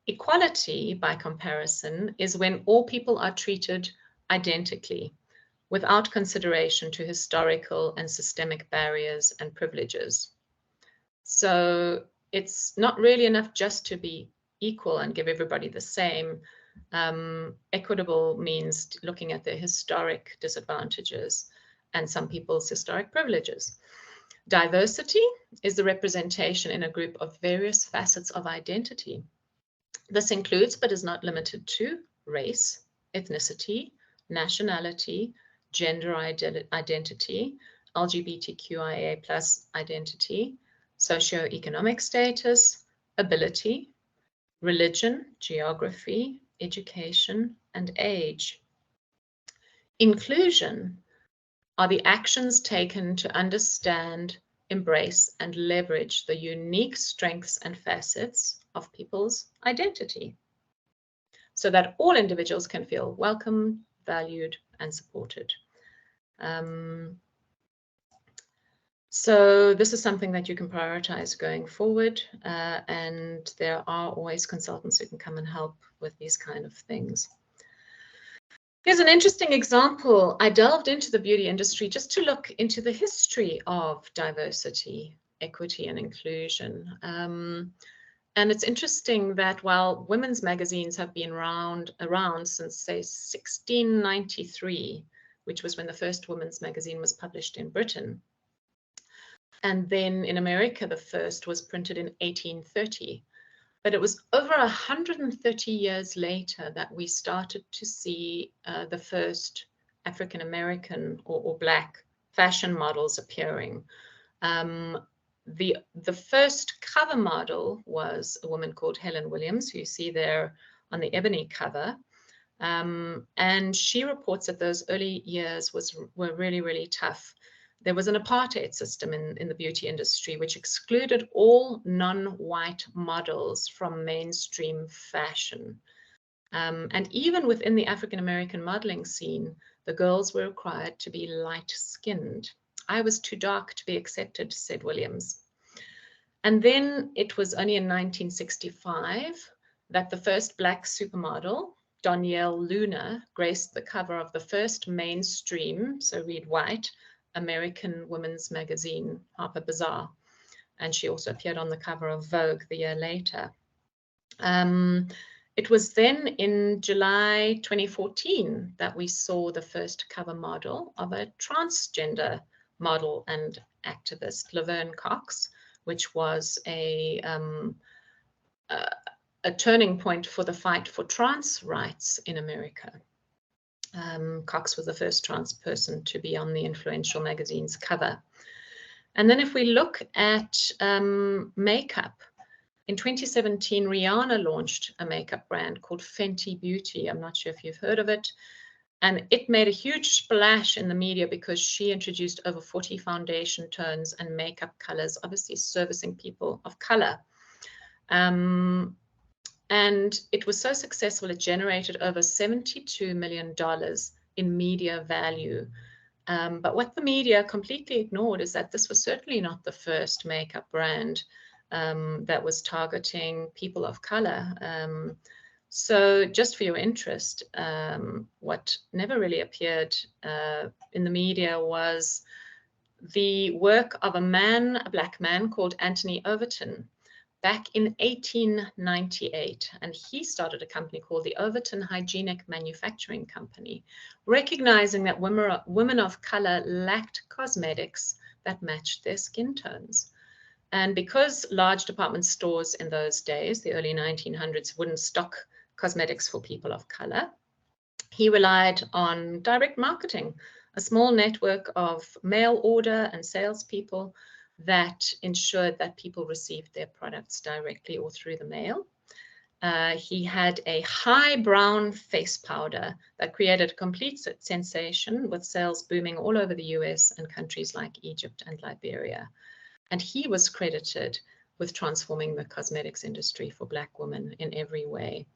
Equality, by comparison, is when all people are treated identically, without consideration to historical and systemic barriers and privileges. So it's not really enough just to be equal and give everybody the same. Equitable means looking at their historic disadvantages and some people's historic privileges. Diversity is the representation in a group of various facets of identity. This includes, but is not limited to, race, ethnicity, nationality, gender identity, LGBTQIA+ identity, socioeconomic status, ability, religion, geography, education, and age. Inclusion are the actions taken to understand, embrace, and leverage the unique strengths and facets of people's identity, so that all individuals can feel welcome, valued, and supported. So this is something that you can prioritize going forward, and there are always consultants who can come and help with these kind of things. Here's an interesting example. I delved into the beauty industry just to look into the history of diversity, equity, and inclusion. And it's interesting that while women's magazines have been around since, say, 1693, which was when the first women's magazine was published in Britain, and then in America, the first was printed in 1830. But it was over 130 years later that we started to see the first African-American or Black fashion models appearing. The first cover model was a woman called Helen Williams, who you see there on the ebony cover. And she reports that those early years were really, really tough. There was an apartheid system in the beauty industry, which excluded all non-white models from mainstream fashion. And even within the African-American modeling scene, the girls were required to be light-skinned. I was too dark to be accepted, said Williams. And then it was only in 1965 that the first Black supermodel, Danielle Luna, graced the cover of the first mainstream, so read white, American women's magazine, Harper Bazaar. And she also appeared on the cover of Vogue the year later. It was then in July 2014 that we saw the first cover model of a transgender model and activist, Laverne Cox, which was a turning point for the fight for trans rights in America. Cox was the first trans person to be on the influential magazine's cover. And then if we look at makeup, in 2017, Rihanna launched a makeup brand called Fenty Beauty. I'm not sure if you've heard of it. And it made a huge splash in the media because she introduced over 40 foundation tones and makeup colors, obviously servicing people of color. And it was so successful, it generated over $72 million in media value. But what the media completely ignored is that this was certainly not the first makeup brand that was targeting people of color. So just for your interest, what never really appeared in the media was the work of a Black man called Anthony Overton back in 1898. And he started a company called the Overton Hygienic Manufacturing Company, recognizing that women of color lacked cosmetics that matched their skin tones. And because large department stores in those days, the early 1900s, wouldn't stock cosmetics for people of color, he relied on direct marketing, a small network of mail order and salespeople that ensured that people received their products directly or through the mail. He had a high brown face powder that created a complete sensation, with sales booming all over the US and countries like Egypt and Liberia. And he was credited with transforming the cosmetics industry for Black women in every way.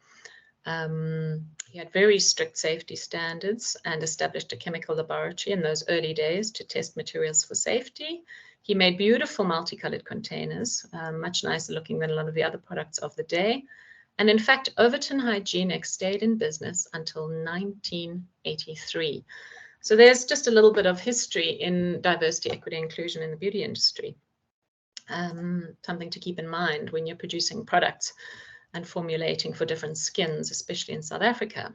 He had very strict safety standards and established a chemical laboratory in those early days to test materials for safety. He made beautiful multicolored containers, much nicer looking than a lot of the other products of the day. And in fact, Overton Hygienic stayed in business until 1983. So there's just a little bit of history in diversity, equity, inclusion in the beauty industry. Something to keep in mind when you're producing products and formulating for different skins, especially in South Africa.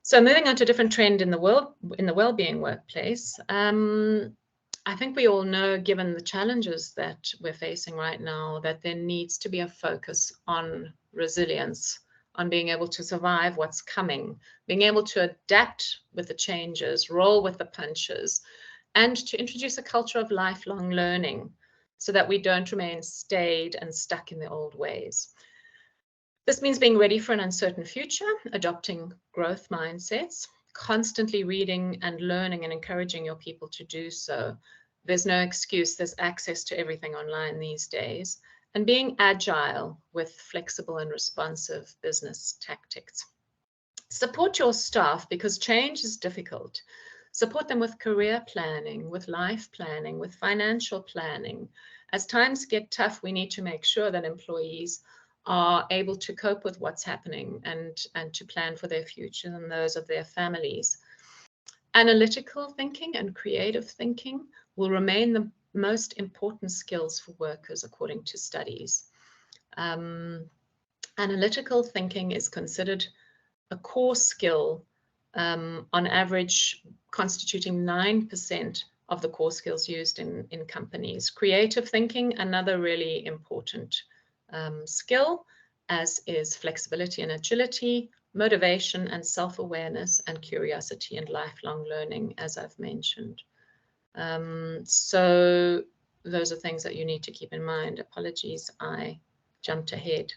So moving on to a different trend in the well-being workplace, I think we all know, given the challenges that we're facing right now, that there needs to be a focus on resilience, on being able to survive what's coming, being able to adapt with the changes, roll with the punches, and to introduce a culture of lifelong learning so that we don't remain staid and stuck in the old ways. This means being ready for an uncertain future, adopting growth mindsets, constantly reading and learning and encouraging your people to do so. There's no excuse. There's access to everything online these days. And being agile with flexible and responsive business tactics. Support your staff because change is difficult. Support them with career planning, with life planning, with financial planning. As times get tough, we need to make sure that employees are able to cope with what's happening and to plan for their future and those of their families. Analytical thinking and creative thinking will remain the most important skills for workers, according to studies. Analytical thinking is considered a core skill, on average constituting 9% of the core skills used in companies. Creative thinking, another really important skill, as is flexibility and agility, motivation and self-awareness, and curiosity and lifelong learning, as I've mentioned. So those are things that you need to keep in mind. Apologies, I jumped ahead.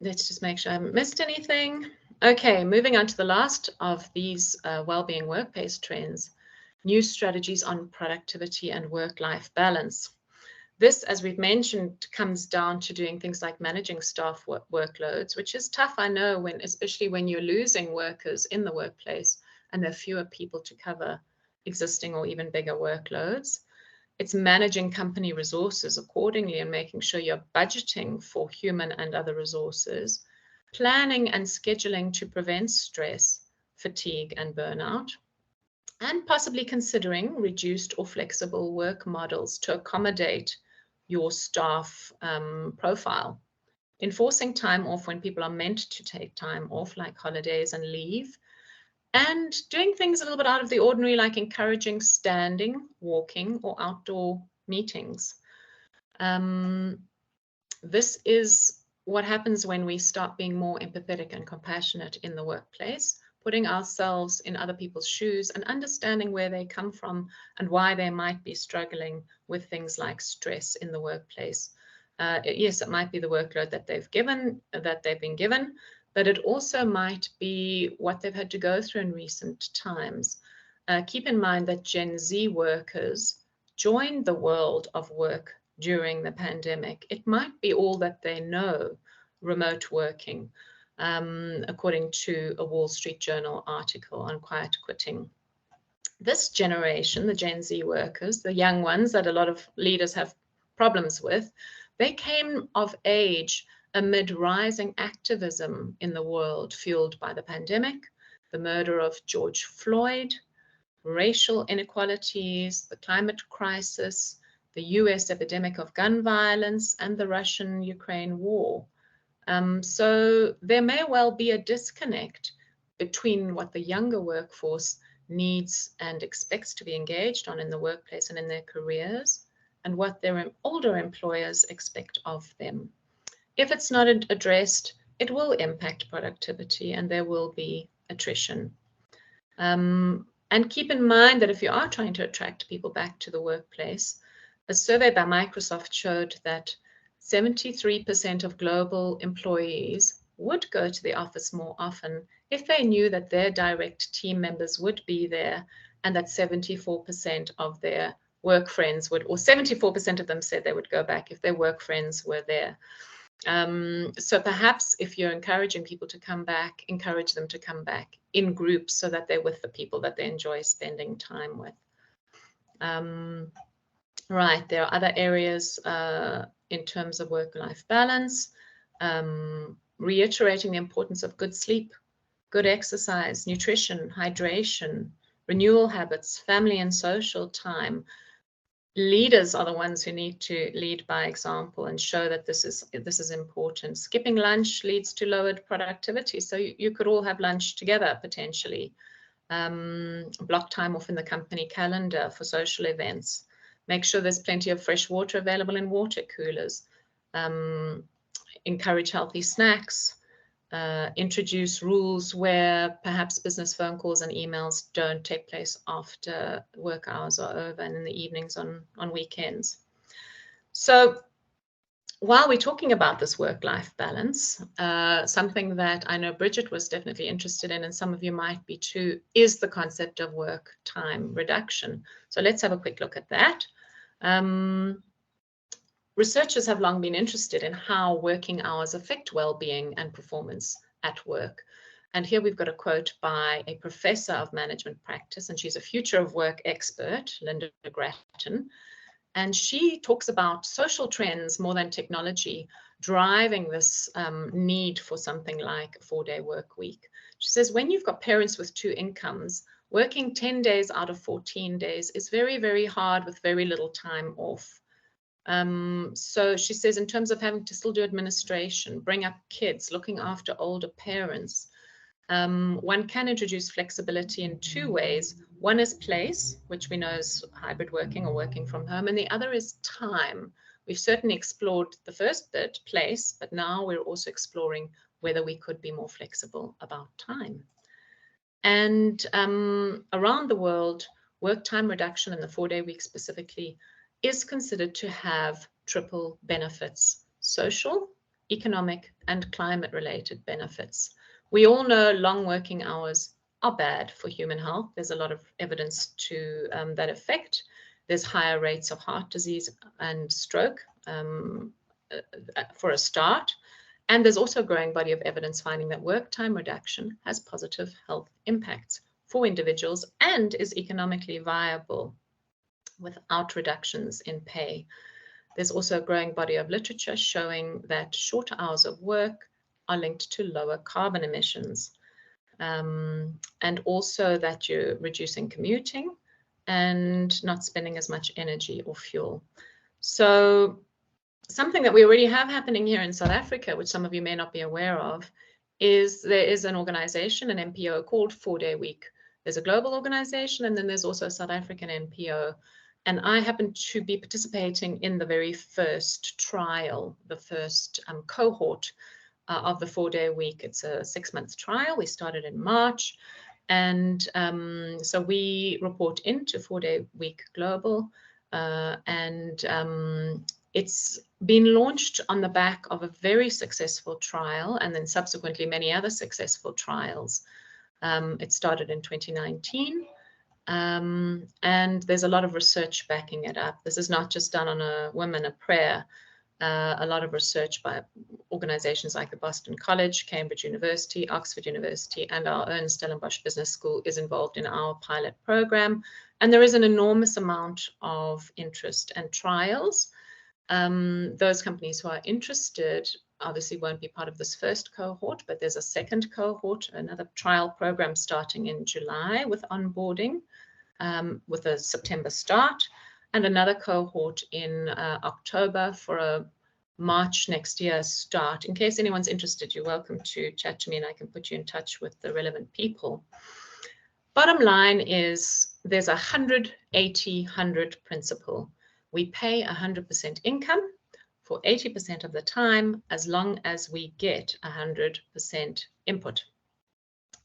Let's just make sure I haven't missed anything. Okay, moving on to the last of these well-being workplace trends, new strategies on productivity and work-life balance. This, as we've mentioned, comes down to doing things like managing staff workloads, which is tough, I know, especially when you're losing workers in the workplace and there are fewer people to cover existing or even bigger workloads. It's managing company resources accordingly and making sure you're budgeting for human and other resources, planning and scheduling to prevent stress, fatigue, and burnout, and possibly considering reduced or flexible work models to accommodate your staff profile. Enforcing time off when people are meant to take time off, like holidays and leave, and doing things a little bit out of the ordinary, like encouraging standing, walking, or outdoor meetings. This is what happens when we start being more empathetic and compassionate in the workplace, putting ourselves in other people's shoes and understanding where they come from and why they might be struggling with things like stress in the workplace. Yes, it might be the workload that they've been given, but it also might be what they've had to go through in recent times. Keep in mind that Gen Z workers joined the world of work during the pandemic. It might be all that they know, remote working, according to a Wall Street Journal article on quiet quitting. This generation, the Gen Z workers, the young ones that a lot of leaders have problems with, they came of age amid rising activism in the world fueled by the pandemic, the murder of George Floyd, racial inequalities, the climate crisis, the US epidemic of gun violence, and the Russian-Ukraine war. So there may well be a disconnect between what the younger workforce needs and expects to be engaged on in the workplace and in their careers, and what their older employers expect of them. If it's not addressed, it will impact productivity and there will be attrition. And keep in mind that if you are trying to attract people back to the workplace, a survey by Microsoft showed that 73% of global employees would go to the office more often if they knew that their direct team members would be there and that 74% of their work friends would, or 74% of them said they would go back if their work friends were there. So perhaps if you're encouraging people to come back, encourage them to come back in groups so that they're with the people that they enjoy spending time with. Right, there are other areas in terms of work-life balance, reiterating the importance of good sleep, good exercise, nutrition, hydration, renewal habits, family and social time. Leaders are the ones who need to lead by example and show that this is important. Skipping lunch leads to lowered productivity, so you could all have lunch together potentially. Block time off in the company calendar for social events. Make sure there's plenty of fresh water available in water coolers. Encourage healthy snacks. Introduce rules where perhaps business phone calls and emails don't take place after work hours are over and in the evenings on weekends. So while we're talking about this work-life balance, something that I know Bridget was definitely interested in, and some of you might be too, is the concept of work time reduction. So let's have a quick look at that. researchers have long been interested in how working hours affect well-being and performance at work. And here we've got a quote by a professor of management practice, and she's a future of work expert, Linda Grattan. And she talks about social trends more than technology driving this need for something like a 4-day work week. She says, when you've got parents with 2 incomes, working 10 days out of 14 days is very, very hard with very little time off. So she says, in terms of having to still do administration, bring up kids, looking after older parents, one can introduce flexibility in 2 ways. One is place, which we know is hybrid working or working from home, and the other is time. We've certainly explored the first bit, place, but now we're also exploring whether we could be more flexible about time. And around the world, work time reduction in the 4-day week specifically is considered to have triple benefits: social, economic, and climate-related benefits. We all know long working hours are bad for human health. There's a lot of evidence to that effect. There's higher rates of heart disease and stroke for a start. And there's also a growing body of evidence finding that work time reduction has positive health impacts for individuals and is economically viable without reductions in pay. There's also a growing body of literature showing that shorter hours of work are linked to lower carbon emissions, and also that you're reducing commuting and not spending as much energy or fuel. So something that we already have happening here in South Africa, which some of you may not be aware of, is there is an organization, an NPO called 4-Day Week. There's a global organization, and then there's also a South African NPO. And I happen to be participating in the very first trial, the first cohort of the 4-Day Week. It's a 6-month trial. We started in March. And so we report into 4-Day Week Global. It's been launched on the back of a very successful trial and then subsequently many other successful trials. It started in 2019. And there's a lot of research backing it up. This is not just done on a whim and a prayer. A lot of research by organizations like the Boston College, Cambridge University, Oxford University, and our own Stellenbosch Business School is involved in our pilot program. And there is an enormous amount of interest and trials. Those companies who are interested obviously won't be part of this first cohort, but there's a second cohort, another trial program starting in July with onboarding, with a September start, and another cohort in October for a March next year start. In case anyone's interested, you're welcome to chat to me and I can put you in touch with the relevant people. Bottom line is there's a 100-80-100 principle. We pay 100% income for 80% of the time, as long as we get 100% input.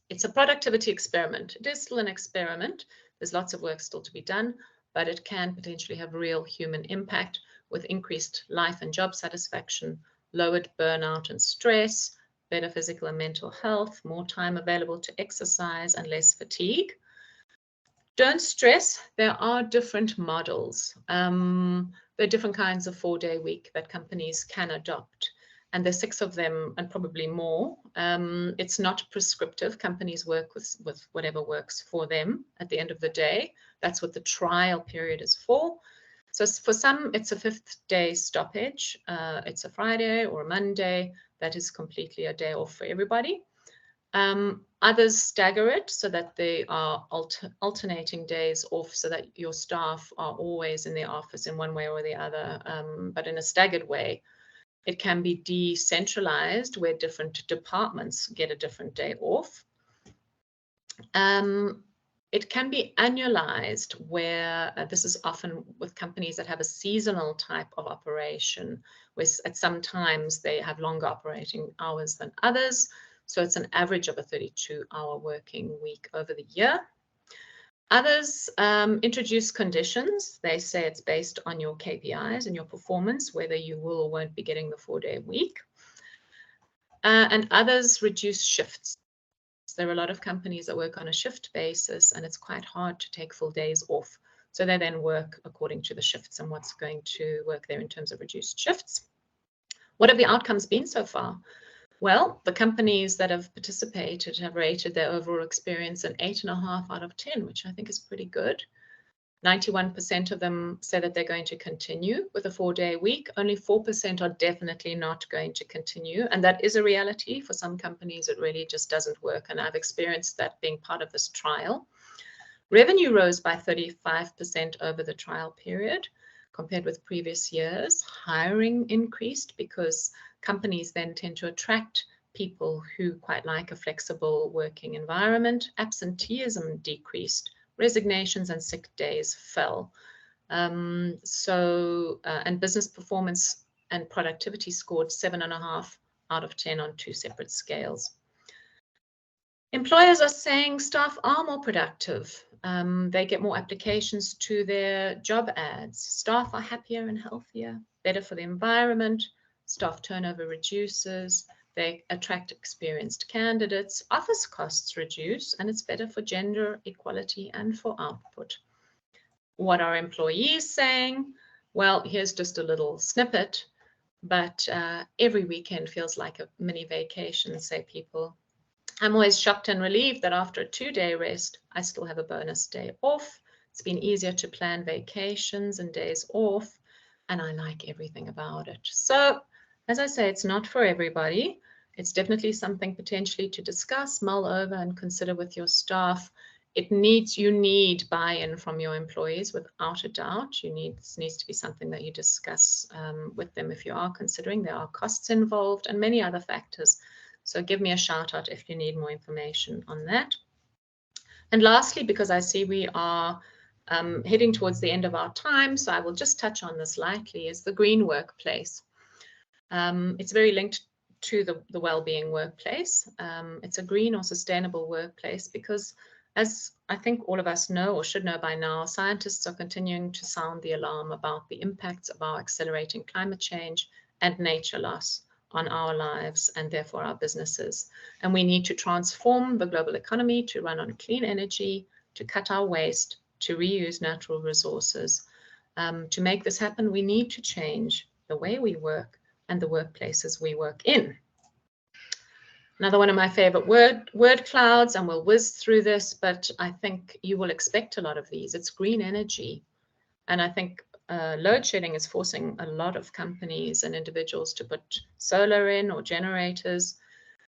It's a productivity experiment. It is still an experiment. There's lots of work still to be done, but it can potentially have real human impact with increased life and job satisfaction, lowered burnout and stress, better physical and mental health, more time available to exercise, and less fatigue. Don't stress, there are different models. There are different kinds of 4-day week that companies can adopt, and there's 6 of them and probably more. It's not prescriptive. Companies work with whatever works for them at the end of the day. That's what the trial period is for. So for some, it's a 5th day stoppage. It's a Friday or a Monday. That is completely a day off for everybody. Others stagger it so that they are alternating days off so that your staff are always in the office in one way or the other, but in a staggered way. It can be decentralized where different departments get a different day off. It can be annualized where this is often with companies that have a seasonal type of operation, where at some times they have longer operating hours than others. So it's an average of a 32-hour working week over the year. Others introduce conditions. They say it's based on your KPIs and your performance, whether you will or won't be getting the 4-day week. And others reduce shifts. There are a lot of companies that work on a shift basis, and it's quite hard to take full days off. So they then work according to the shifts and what's going to work there in terms of reduced shifts. What have the outcomes been so far? Well, the companies that have participated have rated their overall experience an 8.5 out of 10, which I think is pretty good. 91% of them say that they're going to continue with a 4-day week. Only 4% are definitely not going to continue. And that is a reality. For some companies, it really just doesn't work. And I've experienced that being part of this trial. Revenue rose by 35% over the trial period compared with previous years. Hiring increased because companies then tend to attract people who quite like a flexible working environment. Absenteeism decreased. Resignations and sick days fell. And business performance and productivity scored 7.5 out of 10 on 2 separate scales. Employers are saying staff are more productive. They get more applications to their job ads. Staff are happier and healthier, better for the environment. Staff turnover reduces. They attract experienced candidates. Office costs reduce, and it's better for gender equality and for output. What are employees saying? Well, here's just a little snippet, but every weekend feels like a mini vacation, say people. I'm always shocked and relieved that after a 2-day rest, I still have a bonus day off. It's been easier to plan vacations and days off, and I like everything about it. So, as I say, it's not for everybody. It's definitely something potentially to discuss, mull over, and consider with your staff. You need buy-in from your employees without a doubt. This needs to be something that you discuss with them if you are considering. There are costs involved and many other factors. So give me a shout out if you need more information on that. And lastly, because I see we are heading towards the end of our time, so I will just touch on this lightly, is the green workplace. It's very linked to the well-being workplace. It's a green or sustainable workplace because, as I think all of us know or should know by now, scientists are continuing to sound the alarm about the impacts of our accelerating climate change and nature loss on our lives and therefore our businesses. And we need to transform the global economy to run on clean energy, to cut our waste, to reuse natural resources. To make this happen, we need to change the way we work and the workplaces we work in. Another one of my favorite word clouds, and we'll whiz through this, but I think you will expect a lot of these. It's green energy. And I think load shedding is forcing a lot of companies and individuals to put solar in or generators.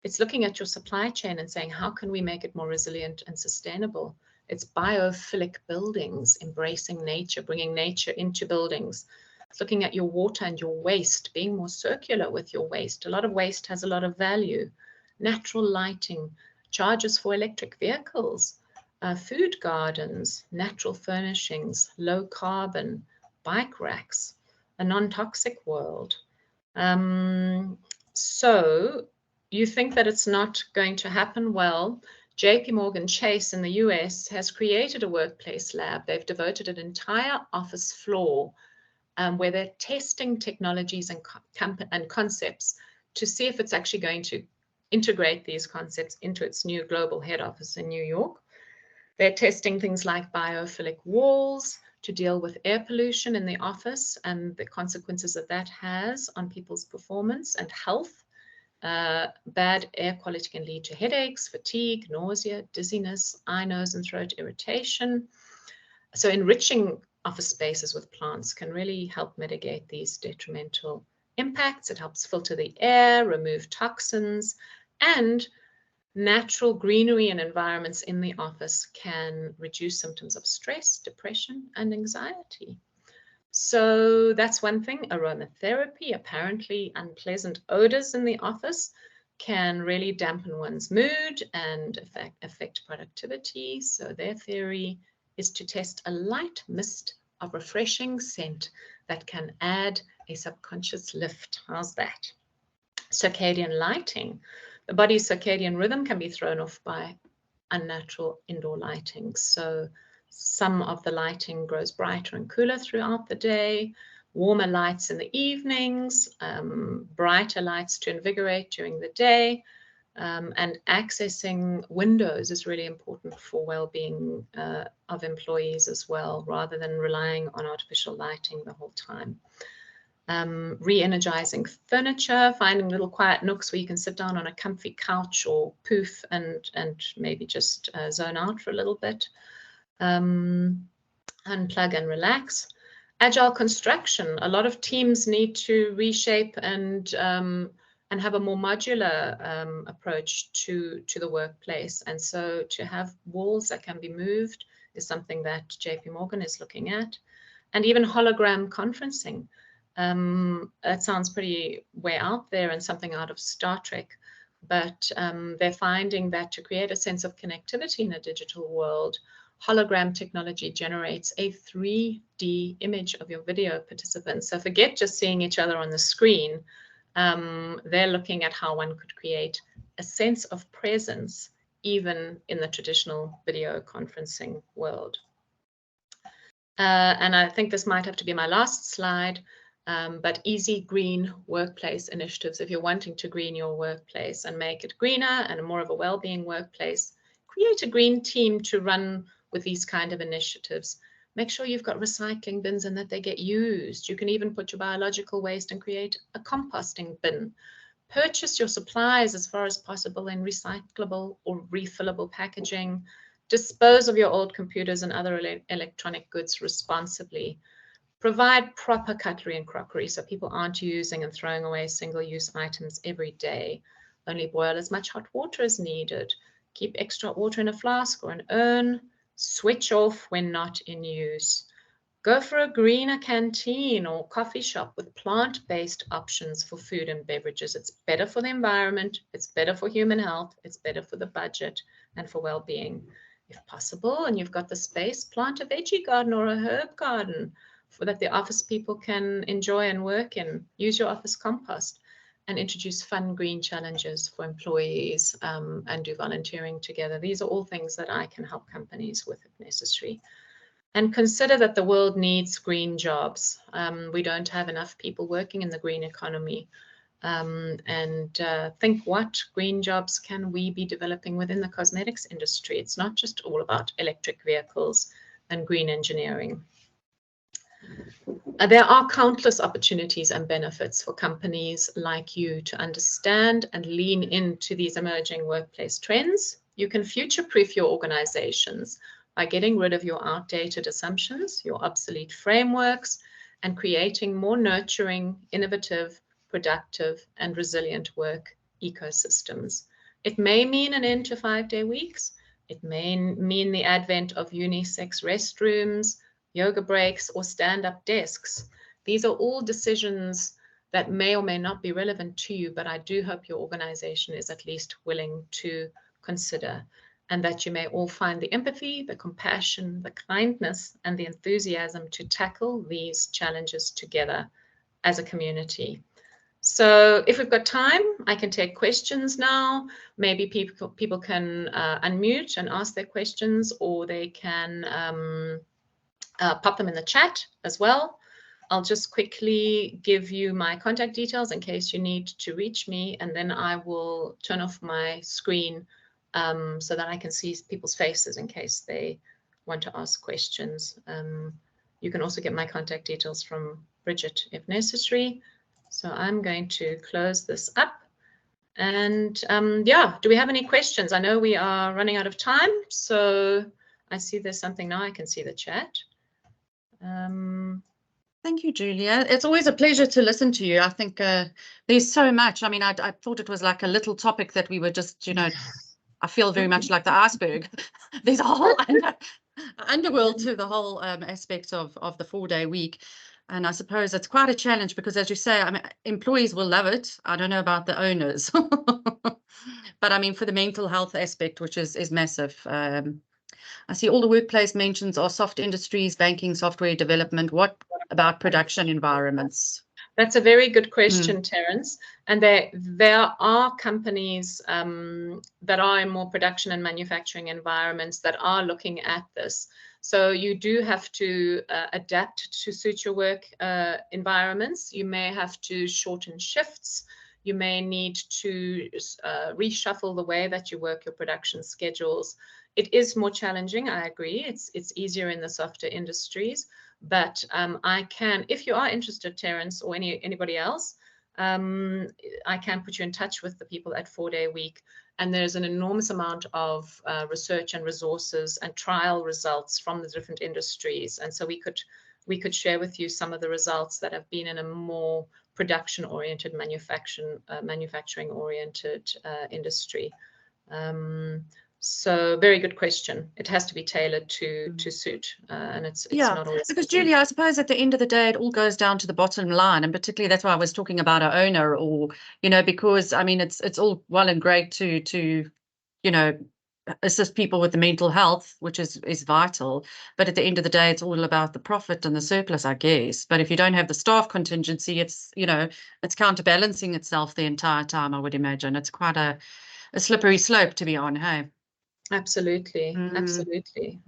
It's looking at your supply chain and saying, how can we make it more resilient and sustainable? It's biophilic buildings, embracing nature, bringing nature into buildings. It's looking at your water and your waste, being more circular with your waste. A lot of waste has a lot of value. Natural lighting, chargers for electric vehicles, food gardens, natural furnishings, low carbon, bike racks, a non-toxic world. So you think that it's not going to happen? Well, JP Morgan Chase in the US has created a workplace lab. They've devoted an entire office floor where they're testing technologies and concepts to see if it's actually going to integrate these concepts into its new global head office in New York. They're testing things like biophilic walls to deal with air pollution in the office and the consequences that that has on people's performance and health. Bad air quality can lead to headaches, fatigue, nausea, dizziness, eye, nose, and throat irritation. So enriching office spaces with plants can really help mitigate these detrimental impacts. It helps filter the air, remove toxins, and natural greenery and environments in the office can reduce symptoms of stress, depression, and anxiety. So that's one thing. Aromatherapy, apparently unpleasant odors in the office can really dampen one's mood and affect productivity. So their theory is to test a light mist of refreshing scent that can add a subconscious lift. How's that? Circadian lighting. The body's circadian rhythm can be thrown off by unnatural indoor lighting. So some of the lighting grows brighter and cooler throughout the day, warmer lights in the evenings, brighter lights to invigorate during the day. And accessing windows is really important for well-being of employees as well, rather than relying on artificial lighting the whole time. Re-energizing furniture, finding little quiet nooks where you can sit down on a comfy couch or poof and maybe just zone out for a little bit. Unplug and relax. Agile construction. A lot of teams need to reshape and have a more modular approach to the workplace. And so to have walls that can be moved is something that JP Morgan is looking at. And even hologram conferencing. That sounds pretty way out there and something out of Star Trek. But they're finding that to create a sense of connectivity in a digital world, hologram technology generates a 3D image of your video participants. So forget just seeing each other on the screen. They're looking at how one could create a sense of presence even in the traditional video conferencing world. And I think this might have to be my last slide, but easy green workplace initiatives. If you're wanting to green your workplace and make it greener and more of a well-being workplace, create a green team to run with these kind of initiatives. Make sure you've got recycling bins and that they get used. You can even put your biological waste and create a composting bin. Purchase your supplies as far as possible in recyclable or refillable packaging. Dispose of your old computers and other electronic goods responsibly. Provide proper cutlery and crockery so people aren't using and throwing away single-use items every day. Only boil as much hot water as needed. Keep extra water in a flask or an urn. Switch off when not in use. Go for a greener canteen or coffee shop with plant-based options for food and beverages. It's better for the environment, it's better for human health, it's better for the budget and for well-being. If possible, and you've got the space, plant a veggie garden or a herb garden so that the office people can enjoy and work in. Use your office compost and introduce fun green challenges for employees and do volunteering together. These are all things that I can help companies with if necessary. And consider that the world needs green jobs. We don't have enough people working in the green economy. Think what green jobs can we be developing within the cosmetics industry? It's not just all about electric vehicles and green engineering. There are countless opportunities and benefits for companies like you to understand and lean into these emerging workplace trends. You can future-proof your organizations by getting rid of your outdated assumptions, your obsolete frameworks, and creating more nurturing, innovative, productive, and resilient work ecosystems. It may mean an end to 5-day weeks. It may mean the advent of unisex restrooms, yoga breaks, or stand-up desks. These are all decisions that may or may not be relevant to you, but I do hope your organization is at least willing to consider, and that you may all find the empathy, the compassion, the kindness, and the enthusiasm to tackle these challenges together as a community. So if we've got time, I can take questions now. Maybe people can unmute and ask their questions, or they can pop them in the chat as well. I'll just quickly give you my contact details in case you need to reach me, and then I will turn off my screen so that I can see people's faces in case they want to ask questions. You can also get my contact details from Bridget if necessary. So I'm going to close this up. And yeah, do we have any questions? I know we are running out of time, so I see there's something now. I can see the chat. Thank you, Julia. It's always a pleasure to listen to you. I think there's so much. I mean, I thought it was like a little topic that we were just, you know, I feel very much like the iceberg. There's a whole underworld to the whole aspect of the 4-day week. And I suppose it's quite a challenge because, as you say, I mean, employees will love it. I don't know about the owners. But I mean, for the mental health aspect, which is massive. I see all the workplace mentions are soft industries, banking, software development. What about production environments? That's a very good question, Terence. And there are companies that are in more production and manufacturing environments that are looking at this. So you do have to adapt to suit your work environments. You may have to shorten shifts. You may need to reshuffle the way that you work your production schedules. It is more challenging, I agree. It's easier in the softer industries, but I can, if you are interested, Terence, or anybody else, I can put you in touch with the people at 4-Day Week. And there's an enormous amount of research and resources and trial results from the different industries. And so we could share with you some of the results that have been in a more production-oriented, manufacturing-oriented industry. So very good question. It has to be tailored to suit, and it's not always because easy. Julia, I suppose at the end of the day, it all goes down to the bottom line, and particularly that's why I was talking about our owner, or because I mean it's all well and great to assist people with the mental health, which is vital, but at the end of the day, it's all about the profit and the surplus, I guess. But if you don't have the staff contingency, it's it's counterbalancing itself the entire time. I would imagine it's quite a slippery slope to be on. Hey. Absolutely, absolutely.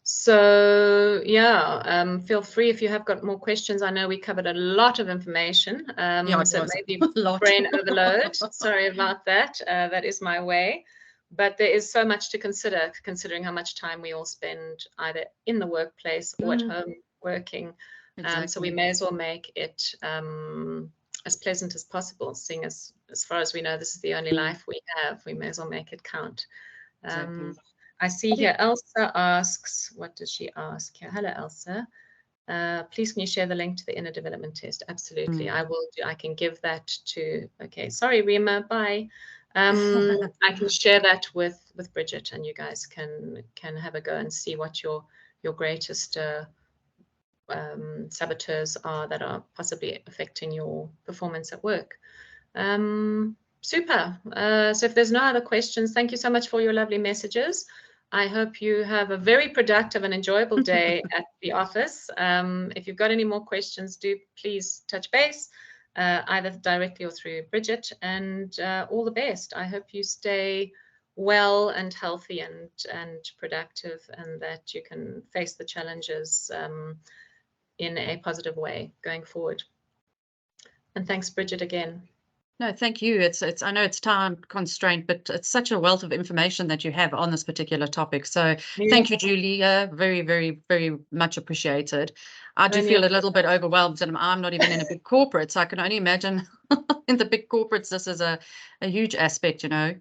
So yeah, feel free if you have got more questions. I know we covered a lot of information, so it may be brain overload. Sorry about that. That is my way. But there is so much to consider, considering how much time we all spend either in the workplace or at home working. Exactly. So we may as well make it as pleasant as possible, seeing as far as we know, this is the only life we have. We may as well make it count. Exactly. I see here Elsa asks, what does she ask here? Hello, Elsa. Please can you share the link to the inner development test? Absolutely, I will do. I can give that to, okay, sorry, Rima, bye. I can share that with Bridget, and you guys can have a go and see what your greatest saboteurs are that are possibly affecting your performance at work. Super. So if there's no other questions, thank you so much for your lovely messages. I hope you have a very productive and enjoyable day at the office. If you've got any more questions, do please touch base, either directly or through Bridget, and all the best. I hope you stay well and healthy and productive, and that you can face the challenges in a positive way going forward. And thanks, Bridget, again. No, thank you. It's I know it's time constraint, but it's such a wealth of information that you have on this particular topic. So thank you, Julia. Very, very, very much appreciated. I do feel a little bit overwhelmed, and I'm not even in a big corporate, so I can only imagine in the big corporates, this is a huge aspect, I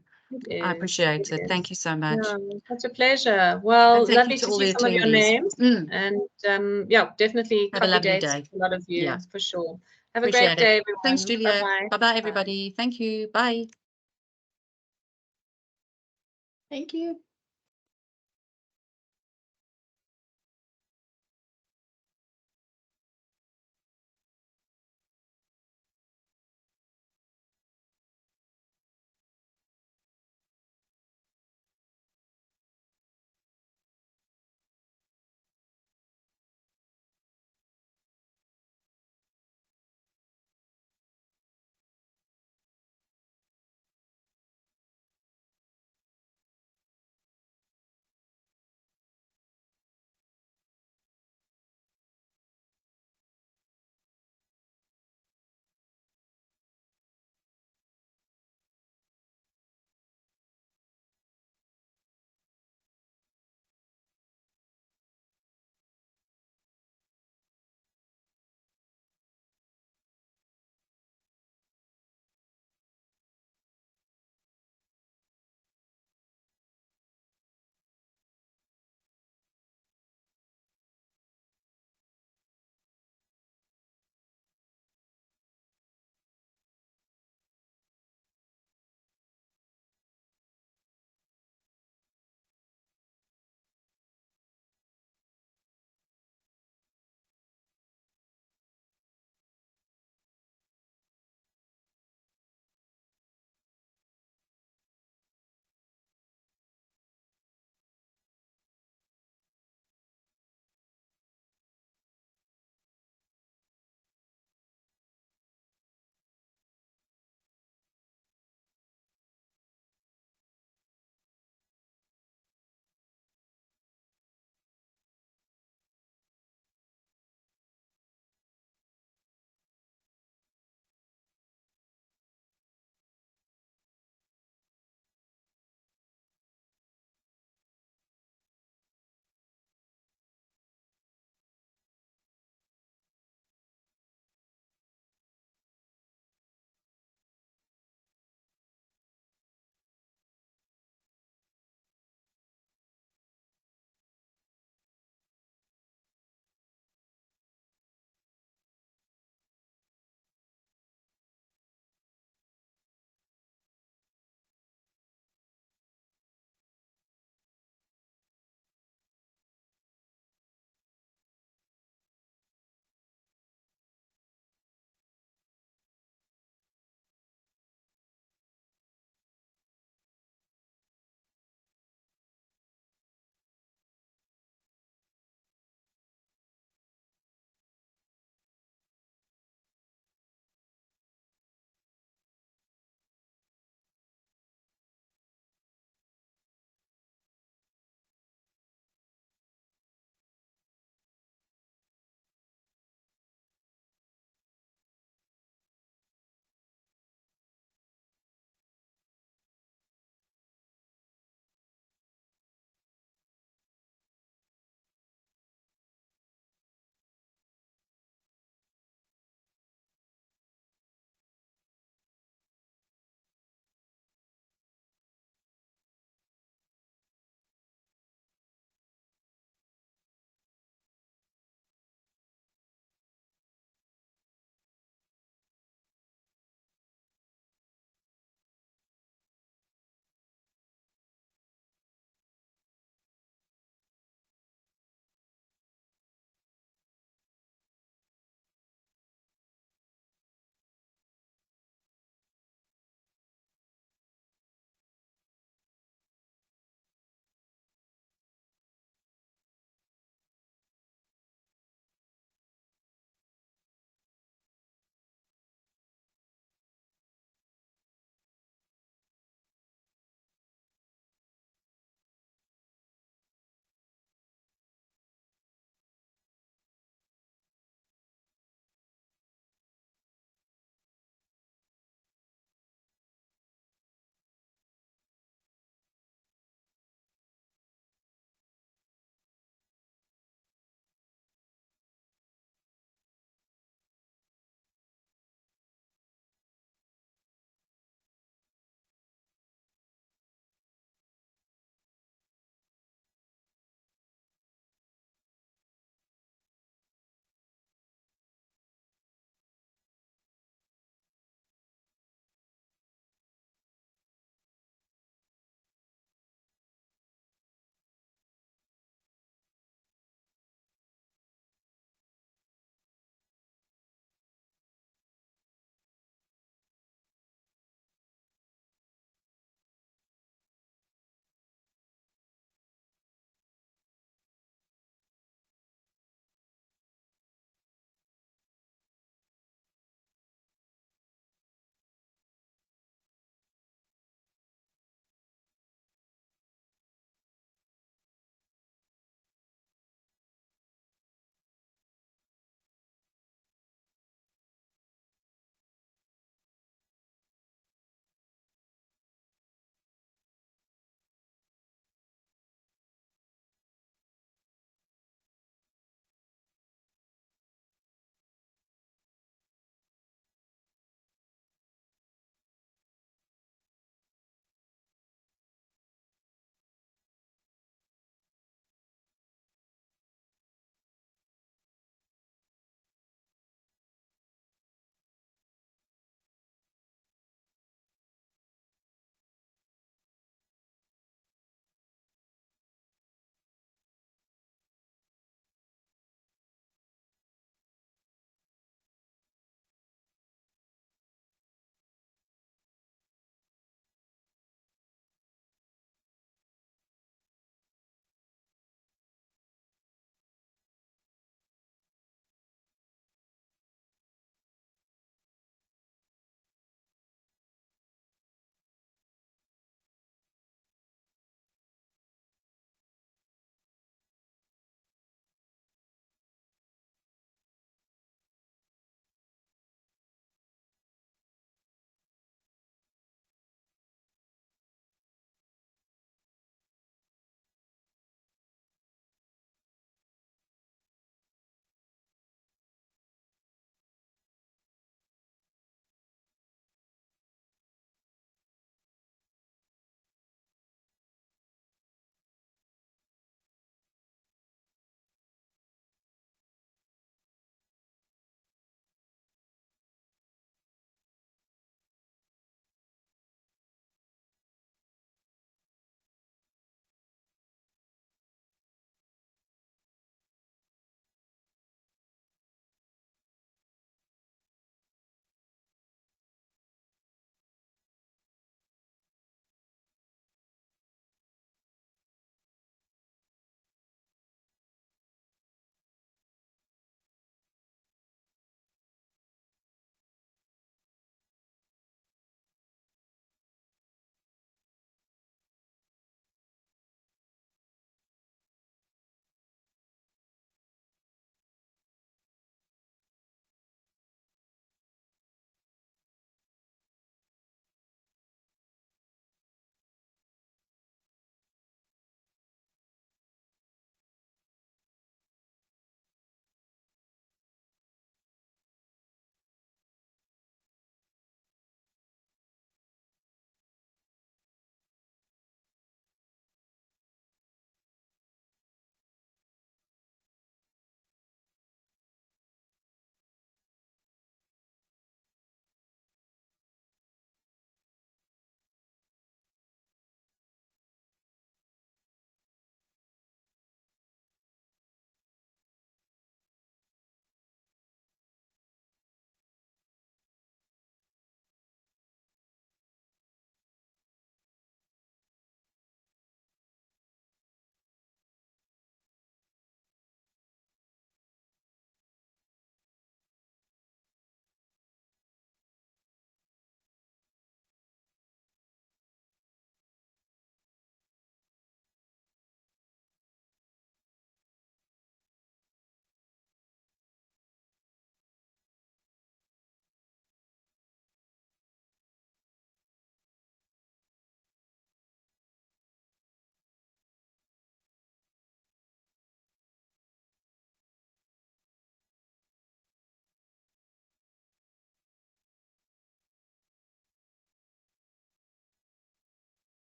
appreciate it. Thank you so much. Such a pleasure. Well, lovely to see some of your names. And yeah, definitely coffee dates for a lot of you, for sure. Have a great day, everyone. Thanks, Julia. Bye-bye. Bye-bye, everybody. Thank you. Bye. Thank you.